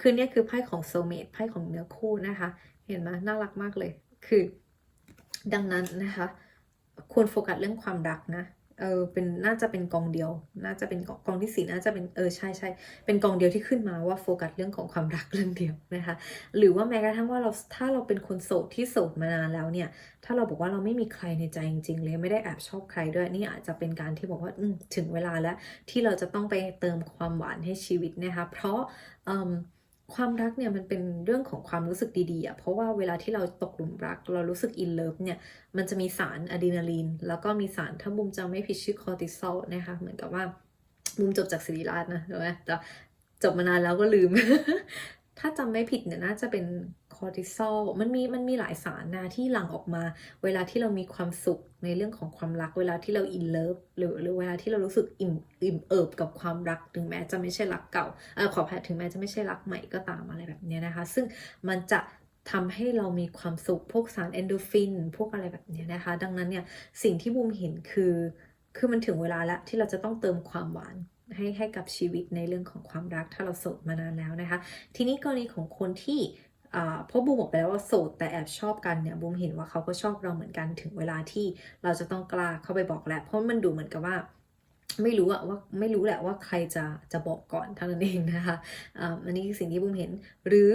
คือเนี่ยคือไพ่ของโซลเมทไพ่ของเนื้อคู่นะคะเห็นไหมน่ารักมากเลยคือดังนั้นนะคะควรโฟกัสเรื่องความรักนะเป็นน่าจะเป็นกองเดียวน่าจะเป็นกองที่สี่น่าจะเป็นใช่เป็นกองเดียวที่ขึ้นมาว่าโฟกัสเรื่องของความรักเรื่องเดียวนะคะหรือว่าแม้กระทั่งว่าถ้าเราเป็นคนโสดที่โสดมานานแล้วเนี่ยถ้าเราบอกว่าเราไม่มีใครในใจจริงๆเลยไม่ได้แอบชอบใครด้วยนี่อาจจะเป็นการที่บอกว่าถึงเวลาแล้วที่เราจะต้องไปเติมความหวานให้ชีวิตนะคะเพราะความรักเนี่ยมันเป็นเรื่องของความรู้สึกดีๆเพราะว่าเวลาที่เราตกหลุมรักเรารู้สึกอินเลิฟเนี่ยมันจะมีสารอะดรีนาลีนแล้วก็มีสารถ้าบุมจำไม่ผิดชื่อคอร์ติซอลนะคะเหมือนกับว่าบุมจบจากศิริราชนะใช่ไหมแต่จบมานานแล้วก็ลืม ถ้าจำไม่ผิดเนี่ยน่าจะเป็นคอร์ติซอลมันมีหลายสารนะที่หลั่งออกมาเวลาที่เรามีความสุขในเรื่องของความรักเวลาที่เราอินเลิฟหรือเวลาที่เรารู้สึกอิ่มเอิบกับความรักถึงแม้จะไม่ใช่รักเก่าขอแพ้ถึงแม้จะไม่ใช่รักใหม่ก็ตามอะไรแบบนี้นะคะซึ่งมันจะทำให้เรามีความสุขพวกสารเอนโดฟินพวกอะไรแบบนี้นะคะดังนั้นเนี่ยสิ่งที่บูมเห็นคือมันถึงเวลาแล้วที่เราจะต้องเติมความหวานให้กับชีวิตในเรื่องของความรักถ้าเราโสดมานานแล้วนะคะทีนี้กรณีของคนที่เพราะบูมบอกไปแล้วว่าโสดแต่แอบชอบกันเนี่ยบูมเห็นว่าเขาก็ชอบเราเหมือนกันถึงเวลาที่เราจะต้องกล้าเข้าไปบอกแหละเพราะมันดูเหมือนกับว่าไม่รู้ว่าไม่รู้แหละว่าใครจะบอกก่อนเท่านั้นเองนะคะอันนี้คือสิ่งที่บูมเห็นหรือ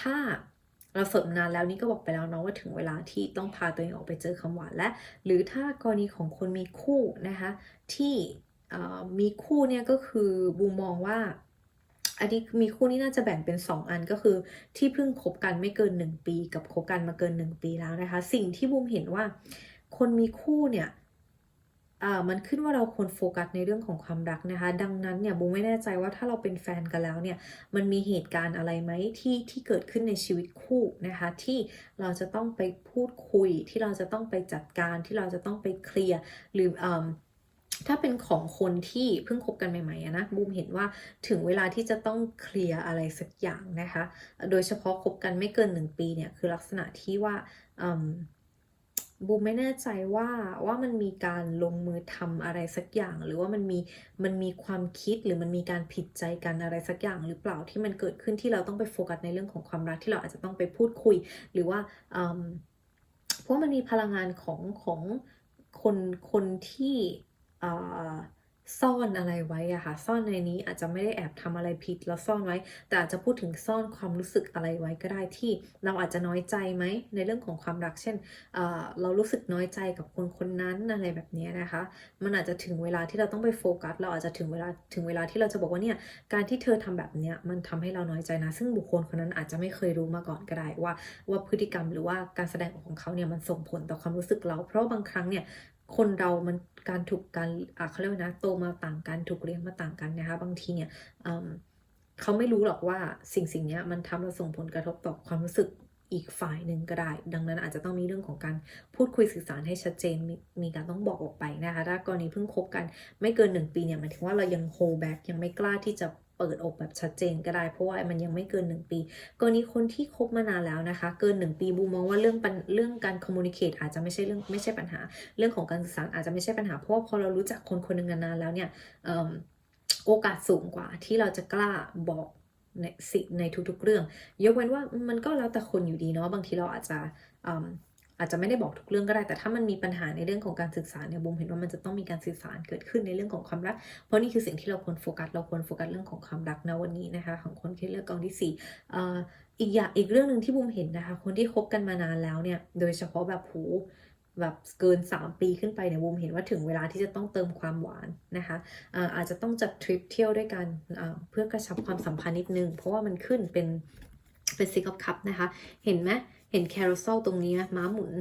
ถ้าเราโสดมานานแล้วนี่ก็บอกไปแล้วเนาะว่าถึงเวลาที่ต้องพาตัวเองออกไปเจอคำหวานและหรือถ้ากรณีของคนมีคู่นะคะที่มีคู่เนี่ยก็คือบูมมองว่าอันนี้มีคู่นี่น่าจะแบ่งเป็น2อันก็คือที่เพิ่งคบกันไม่เกิน1ปีกับคบกันมาเกิน1ปีแล้วนะคะสิ่งที่บูมเห็นว่าคนมีคู่เนี่ยมันขึ้นว่าเราควรโฟกัสในเรื่องของความรักนะคะดังนั้นเนี่ยบูมไม่แน่ใจว่าถ้าเราเป็นแฟนกันแล้วเนี่ยมันมีเหตุการณ์อะไรไหมที่เกิดขึ้นในชีวิตคู่นะคะที่เราจะต้องไปพูดคุยที่เราจะต้องไปจัดการที่เราจะต้องไปเคลียร์หรือถ้าเป็นของคนที่เพิ่งคบกันใหม่ๆนะบูมเห็นว่าถึงเวลาที่จะต้องเคลียร์อะไรสักอย่างนะคะโดยเฉพาะคบกันไม่เกิน1ปีเนี่ยคือลักษณะที่ว่าบูมไม่แน่ใจว่ามันมีการลงมือทำอะไรสักอย่างหรือว่ามันมีความคิดหรือมันมีการผิดใจกันอะไรสักอย่างหรือเปล่าที่มันเกิดขึ้นที่เราต้องไปโฟกัสในเรื่องของความรักที่เราอาจจะต้องไปพูดคุยหรือว่าเพราะมันมีพลังงานของคนที่ซ่อนอะไรไว้อะค่ะซ่อนในนี้อาจจะไม่ได้แอบทำอะไรผิดแล้วซ่อนไว้แต่อาจจะพูดถึงซ่อนความรู้สึกอะไรไว้ก็ได้ที่เราอาจจะน้อยใจไหมในเรื่องของความรักเช่นเรารู้สึกน้อยใจกับคนนั้นอะไรแบบนี้นะคะมันอาจจะถึงเวลาที่เราต้องไปโฟกัสเราอาจจะถึงเวลาที่เราจะบอกว่าเนี่ยการที่เธอทำแบบเนี้ยมันทำให้เราน้อยใจนะซึ่งบุคคลคนนั้นอาจจะไม่เคยรู้มาก่อนก็ได้ว่าพฤติกรรมหรือว่าการแสดงออกของเขาเนี่ยมันส่งผลต่อความรู้สึกเราเพราะบางครั้งเนี่ยคนเรามันการถูกการเขาเรียกว่านะโตมาต่างกันถูกเลี้ยงมาต่างกันนะคะบางทีเนี่ยเขาไม่รู้หรอกว่าสิ่งนี้มันทำและส่งผลกระทบต่อความรู้สึกอีกฝ่ายหนึ่งก็ได้ดังนั้นอาจจะต้องมีเรื่องของการพูดคุยสื่อสารให้ชัดเจนมีการต้องบอกออกไปนะคะถ้ากรณีเพิ่งคบกันไม่เกิน1ปีเนี่ยหมายถึงว่าเรายัง hold back ยังไม่กล้าที่จะเปิดอกแบบชัดเจนก็ได้เพราะว่ามันยังไม่เกิน1ปีกรณีคนที่คบมานานแล้วนะคะเกิน1ปีบูมองว่าเรื่องการ communicate อาจจะไม่ใช่ปัญหาเรื่องของการสื่อสารอาจจะไม่ใช่ปัญหาเพราะว่าพอเรารู้จักคนหนึ่งนานๆแล้วเนี่ยโอกาสสูงกว่าที่เราจะกล้าบอก ในทุกๆเรื่องยกเว้นว่ามันก็แล้วแต่คนอยู่ดีเนาะบางทีเราอาจจะไม่ได้บอกทุกเรื่องก็ได้แต่ถ้ามันมีปัญหาในเรื่องของการสื่อสารเนี่ยบุมเห็นว่ามันจะต้องมีการสื่อสารเกิดขึ้นในเรื่องของความรักเพราะนี่คือสิ่งที่เราควรโฟกัสเรื่องของความรักนะวันนี้นะคะของคนที่เลือกกองที่4อีกเรื่องหนึ่งที่บุมเห็นนะคะคนที่คบกันมานานแล้วเนี่ยโดยเฉพาะแบบแบบเกิน3 ปีขึ้นไปเนี่ยบุมเห็นว่าถึงเวลาที่จะต้องเติมความหวานนะคะอาจจะต้องจัดทริปเที่ยวด้วยกันเพื่อกระชับความสัมพันธ์นิดนึงเพราะว่ามันขึ้นเป็นซิกออฟคัพนะคะเห็นไหมเห็นแคโรเซลตรงนี้ม้าหมุน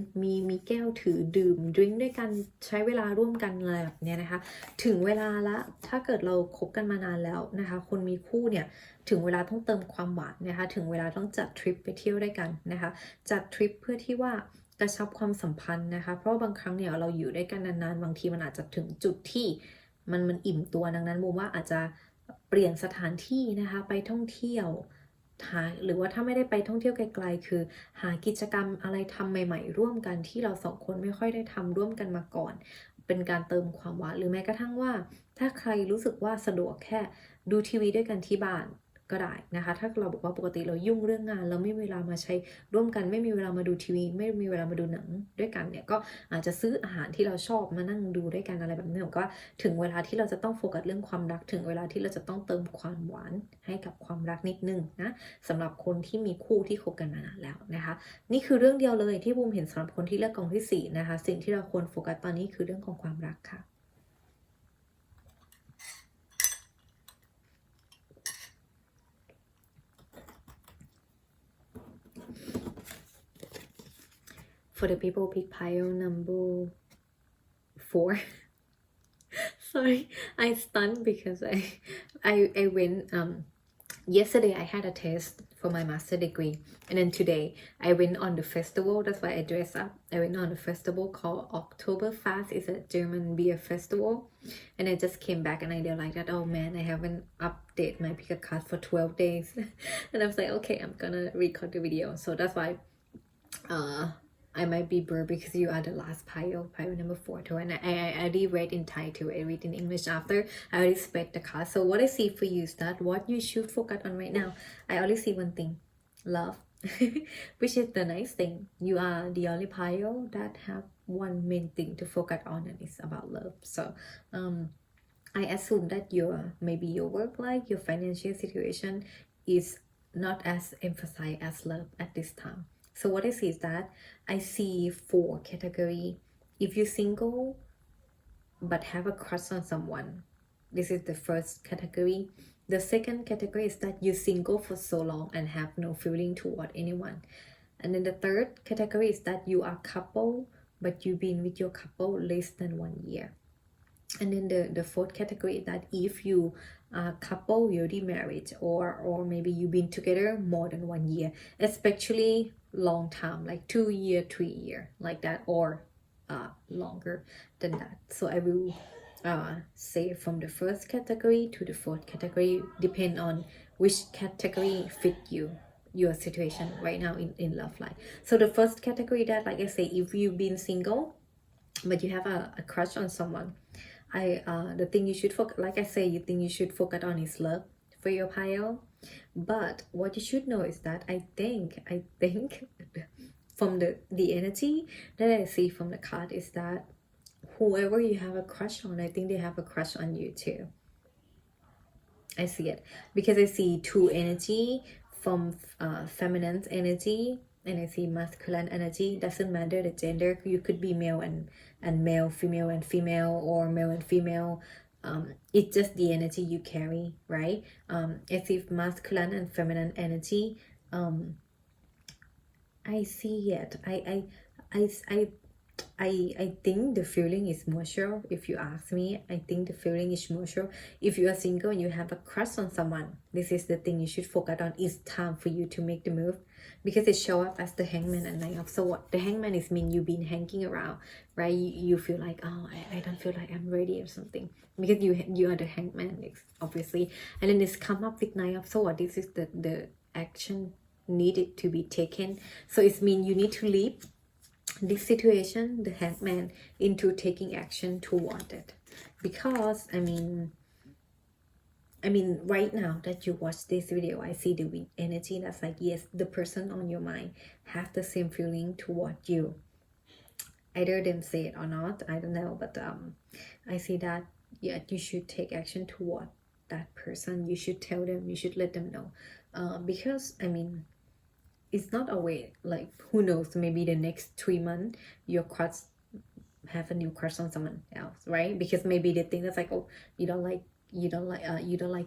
มีแก้วถือดื่มดริงก์ด้วยกันใช้เวลาร่วมกันอะไรแบบนี้นะคะถึงเวลาละถ้าเกิดเราคบกันมานานแล้วนะคะคนมีคู่เนี่ยถึงเวลาต้องเติมความหวานนะคะถึงเวลาต้องจัดทริปไปเที่ยวด้วยกันนะคะจัดทริปเพื่อที่ว่ากระชับความสัมพันธ์นะคะเพราะบางครั้งเนี่ยเราอยู่ด้วยกันนานๆบางทีมันอาจจะถึงจุดที่มันอิ่มตัวดังนั้นโมว่าอาจจะเปลี่ยนสถานที่นะคะไปท่องเที่ยวหรือว่าถ้าไม่ได้ไปท่องเที่ยวไกลๆคือหากิจกรรมอะไรทำใหม่ๆร่วมกันที่เรา2 คนไม่ค่อยได้ทำร่วมกันมาก่อนเป็นการเติมความหวานหรือแม้กระทั่งว่าถ้าใครรู้สึกว่าสะดวกแค่ดูทีวีด้วยกันที่บ้านก็ได้นะคะถ้าเราบอกว่าปกติเรายุ่งเรื่องงานเราไม่มีเวลามาใช้ร่วมกันไม่มีเวลามาดูทีวีไม่มีเวลามาดูหนังด้วยกันเนี่ยก็อาจจะซื้ออาหารที่เราชอบมานั่งดูด้วยกันอะไรแบบนี้ก็ถึงเวลาที่เราจะต้องโฟกัสเรื่องความรักถึงเวลาที่เราจะต้องเติมความหวานให้กับความรักนิดนึงนะสำหรับคนที่มีคู่ที่คบกันมานานแล้วนะคะนี่คือเรื่องเดียวเลยที่บูมเห็นสำหรับคนที่เลือกกองที่4นะคะสิ่งที่เราควรโฟกัสตอนนี้คือเรื่องของความรักค่ะFor the people pick pile number 4 sorry I stunned because I went yesterday I had a test for my master degree and then today I went on the festival that's why I dressed up I went on a festival called Oktoberfest it's a German beer festival and I just came back and I realized that oh man I haven't updated my picker card for 12 days and I was like okay I'm gonna record the video so that's why I might be blurred because you are the last pile number 4 too and I already read in Thai too I read in English after I already spread the card so what I see for you is that what you should focus on right now I only see one thing love which is the nice thing you are the only pile that have one main thing to focus on and it's about love so I assume that maybe your work life your financial situation is not as emphasized as love at this time so what I see is that I see 4 categories. If you're single but have a crush on someone, this is the first category. The second category is that you're single for so long and have no feeling toward anyone. And then the third category is that you are couple but you've been with your couple less than 1 year. And then the fourth category is that if you are couple, you're already married or maybe you've been together more than 1 year, especially long time like 2 year 3 year like that or longer than that so I will say from the first category to the fourth category depend on which category fit your situation right now in love life so the first category that like I say if you've been single but you have a crush on someone the thing you should focus like I say you think you should focus on is love for your pile but what you should know is that I think from the energy that I see from the card is that whoever you have a crush on I think they have a crush on you too I see it because I see 2 energy from feminine energy and I see masculine energy doesn't matter the gender you could be male and male female and female or male and female it's just the energy you carry right as if masculine and feminine energy I see it I think the feeling is mutual if you ask me I think the feeling is mutual if you are single and you have a crush on someone this is the thing you should focus on it's time for you to make the move because it show up as the hangman and knight of swords the hangman is mean you've been hanging around right you feel like oh I don't feel like I'm ready or something because you are the hangman obviously and then it's come up with knight of swords this is the action needed to be taken so it means you need to leave this situation the hangman into taking action toward it because I mean I mean, right now that you watch this video, I see the energy that's like, yes, the person on your mind have the same feeling toward you. Either them say it or not, I don't know, but I see that, yeah, you should take action toward that person. You should tell them, you should let them know. Because, I mean, it's not always like, who knows, maybe the next 3 months, your crush have a new crush on someone else, right? Because maybe they think that's like, oh, you don't like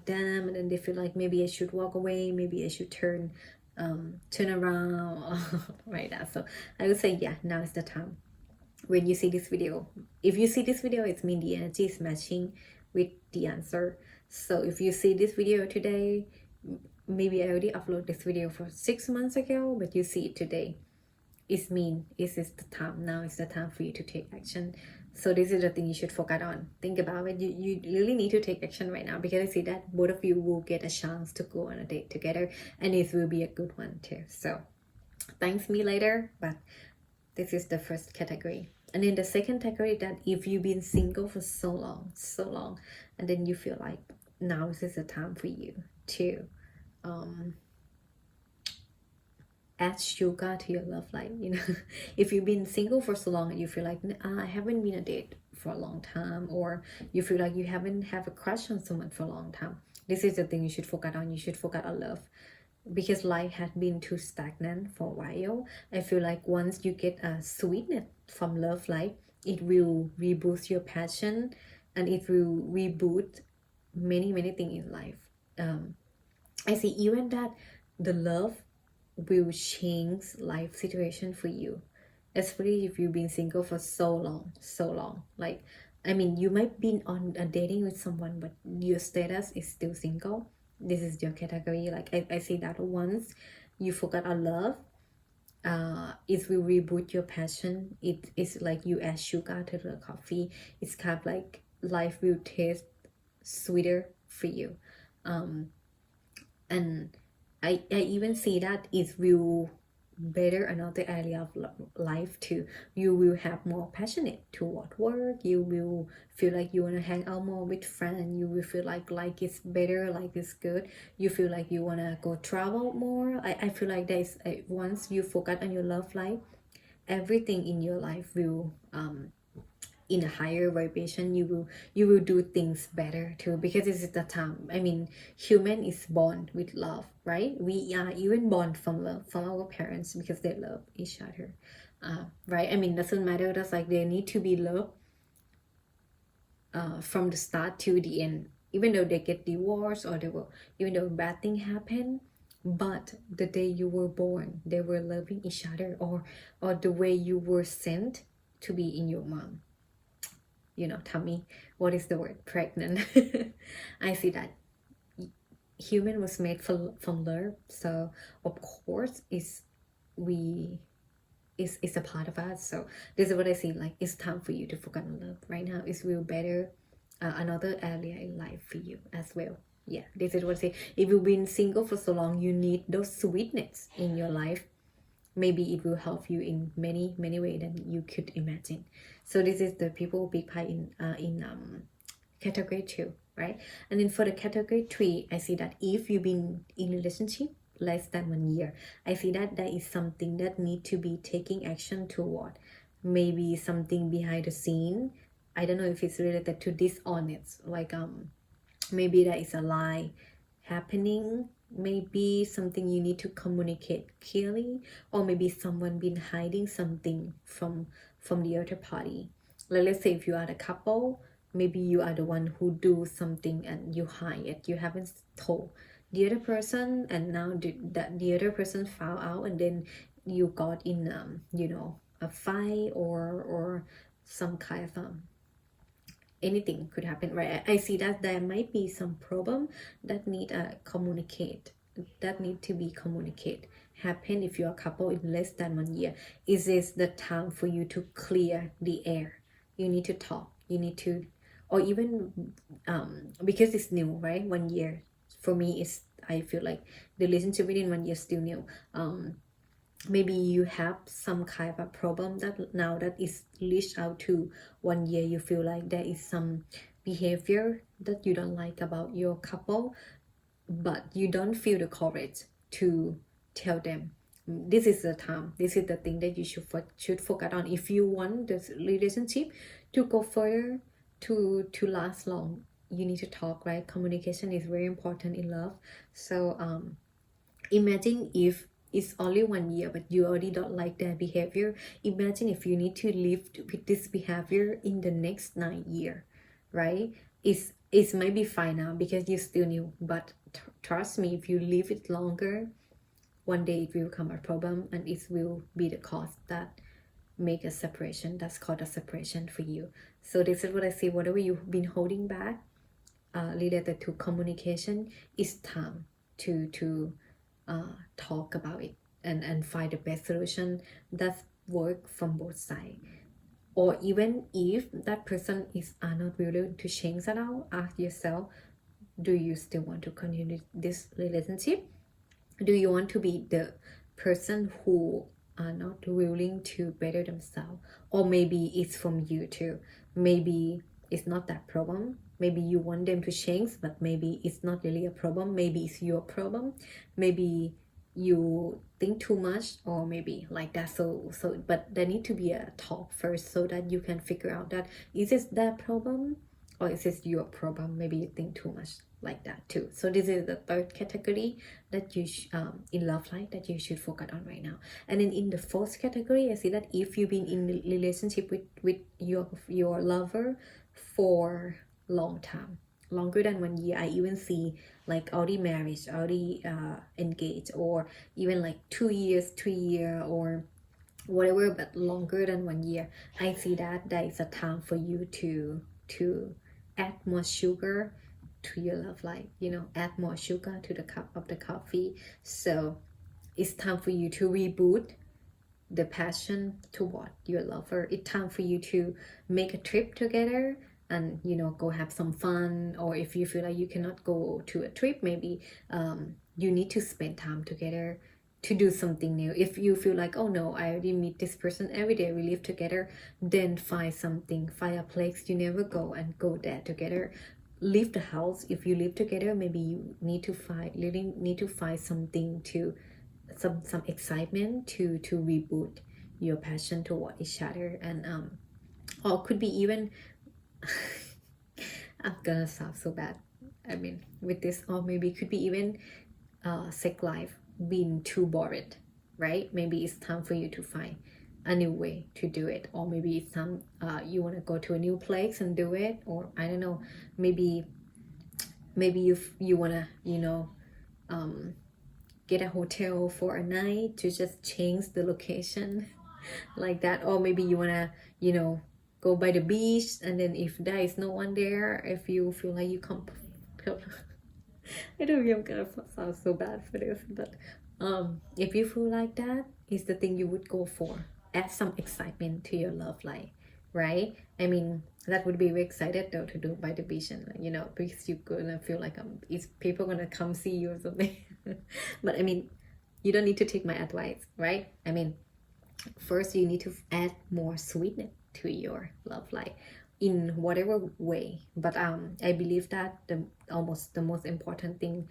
them, and then they feel like maybe I should walk away, maybe I should turn around right now. So I would say, yeah, now is the time. When you see this video, if you see this video, it means the energy is matching with the answer. So if you see this video today, maybe I already uploaded this video for 6 months ago, but you see it today, it means it is the time. Now is the time for you to take action. So this is the thing you should focus on. Think about it. You really need to take action right now, because I see that both of you will get a chance to go on a date together, and it will be a good one too. So thanks me later, but this is the first category. And then the second category, that if you've been single for so long, and then you feel like now is the time for you to add sugar to your love life, you know. If you've been single for so long and you feel like I haven't been on a date for a long time, or you feel like you haven't have a crush on someone for a long time, this is the thing you should focus on. You should focus on love, because life has been too stagnant for a while. I feel like once you get a sweetness from love life, it will reboost your passion, and it will reboot many things in life. I see even that the love will change life situation for you, especially if you've been single for so long. Like, I mean, you might be on a dating with someone, but your status is still single. This is your category. Like, I see that once you forget on love, it will reboot your passion. It is like you add sugar to the coffee. It's kind of like life will taste sweeter for you. And I even see that it will better another area of life too. You will have more passionate toward work. You will feel like you want to hang out more with friends. You will feel like it's better, like it's good. You feel like you want to go travel more. I feel like there's once you focus on your love life, everything in your life will in a higher vibration. You will do things better too, because this is the time. I mean, human is born with love, right? We are even born from love from our parents, because they love each other, right? I mean, doesn't matter. That's like they need to be loved from the start to the end, even though they get divorced, or even though bad thing happen. But the day you were born, they were loving each other, or the way you were sent to be in your mom, you know, tummy, what is the word, pregnant. I see that human was made from love, so of course is a part of us. So this is what I see, like it's time for you to focus on love right now. It's will better another area in life for you as well. Yeah, this is what I say. If you've been single for so long, you need those sweetness in your life. Maybe it will help you in many ways than you could imagine. So this is the people big pie in category 2, right? And then for the category 3, I see that if you've been in a relationship less than 1 year, I see that there is something that need to be taking action toward. Maybe something behind the scene. I don't know if it's related to dishonest, like maybe there is a lie happening, maybe something you need to communicate clearly, or maybe someone been hiding something from the other party. Like, let's say if you are the couple, maybe you are the one who do something and you hide it. You haven't told the other person, and now the other person found out, and then you got in you know, a fight or some kind of anything could happen, right? I see that there might be some problem that need to be communicate happen. If you're a couple in less than 1 year, is this the time for you to clear the air? You need to talk, you need to, or even because it's new, right? 1 year for me is, I feel like the relationship within 1 year is still new. maybe you have some kind of a problem that now that is reached out to 1 year, you feel like there is some behavior that you don't like about your couple, but you don't feel the courage to tell them. This is the time, this is the thing that you should focus on if you want this relationship to go further, to last long. You need to talk, right? Communication is very important in love. So imagine if it's only 1 year but you already don't like their behavior. Imagine if you need to live with this behavior in the next 9 years, right? It's maybe fine now because you still new, but trust me, if you live it longer, one day it will become a problem and it will be the cause that make a separation. That's called a separation for you. So this is what I say. Whatever you've been holding back related to communication, it's time to talk about it and find the best solution that work from both sides. Or even if that person is not willing to change at all, ask yourself, do you still want to continue this relationship? Do you want to be the person who are not willing to better themselves? Or maybe it's from you too. Maybe it's not that problem. Maybe you want them to change, but maybe it's not really a problem. Maybe it's your problem. Maybe you think too much, or maybe like that. So but there need to be a talk first so that you can figure out that is this their problem or is this your problem? Maybe you think too much like that too. So this is the third category that you in love life that you should focus on right now. And then in the fourth category, I see that if you've been in a relationship with your lover for long time, longer than 1 year, I even see like already marriage, already engaged, or even like 2 years, 3 years, or whatever, but longer than 1 year, I see that there is a time for you to add more sugar to your love life, add more sugar to the cup of the coffee. So it's time for you to reboot the passion toward your lover. It's time for you to make a trip together and go have some fun. Or if you feel like you cannot go to a trip, maybe you need to spend time together to do something new. If you feel like, oh no, I already meet this person every day, we live together, then find a place you never go and go there together. Leave the house. If you live together, maybe you need to find something to some excitement to reboot your passion toward each other. And or could be even I'm gonna sound so bad, I mean, with this. Or maybe it could be even sex life being too bored, right? Maybe it's time for you to find a new way to do it. Or maybe it's time you want to go to a new place and do it. Or I don't know, maybe you want to get a hotel for a night to just change the location like that. Or maybe you want to go by the beach, and then if there is no one there, if you feel like you come I don't know, I'm gonna sound so bad for this, but if you feel like that is the thing you would go for, add some excitement to your love life, right? I mean, that would be very excited though to do by the beach, and because you're gonna feel like is people gonna come see you or something. But I mean, you don't need to take my advice, right? I mean, first you need to add more sweetness to your love life in whatever way. But I believe that the most important thing,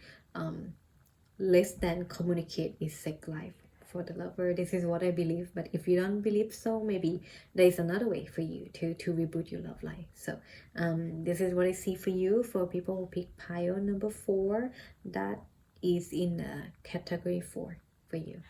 less than communicate, is sex life for the lover. This is what I believe. But if you don't believe so, maybe there is another way for you to reboot your love life. So this is what I see for you, for people who pick pile number 4. That is in category 4 for you.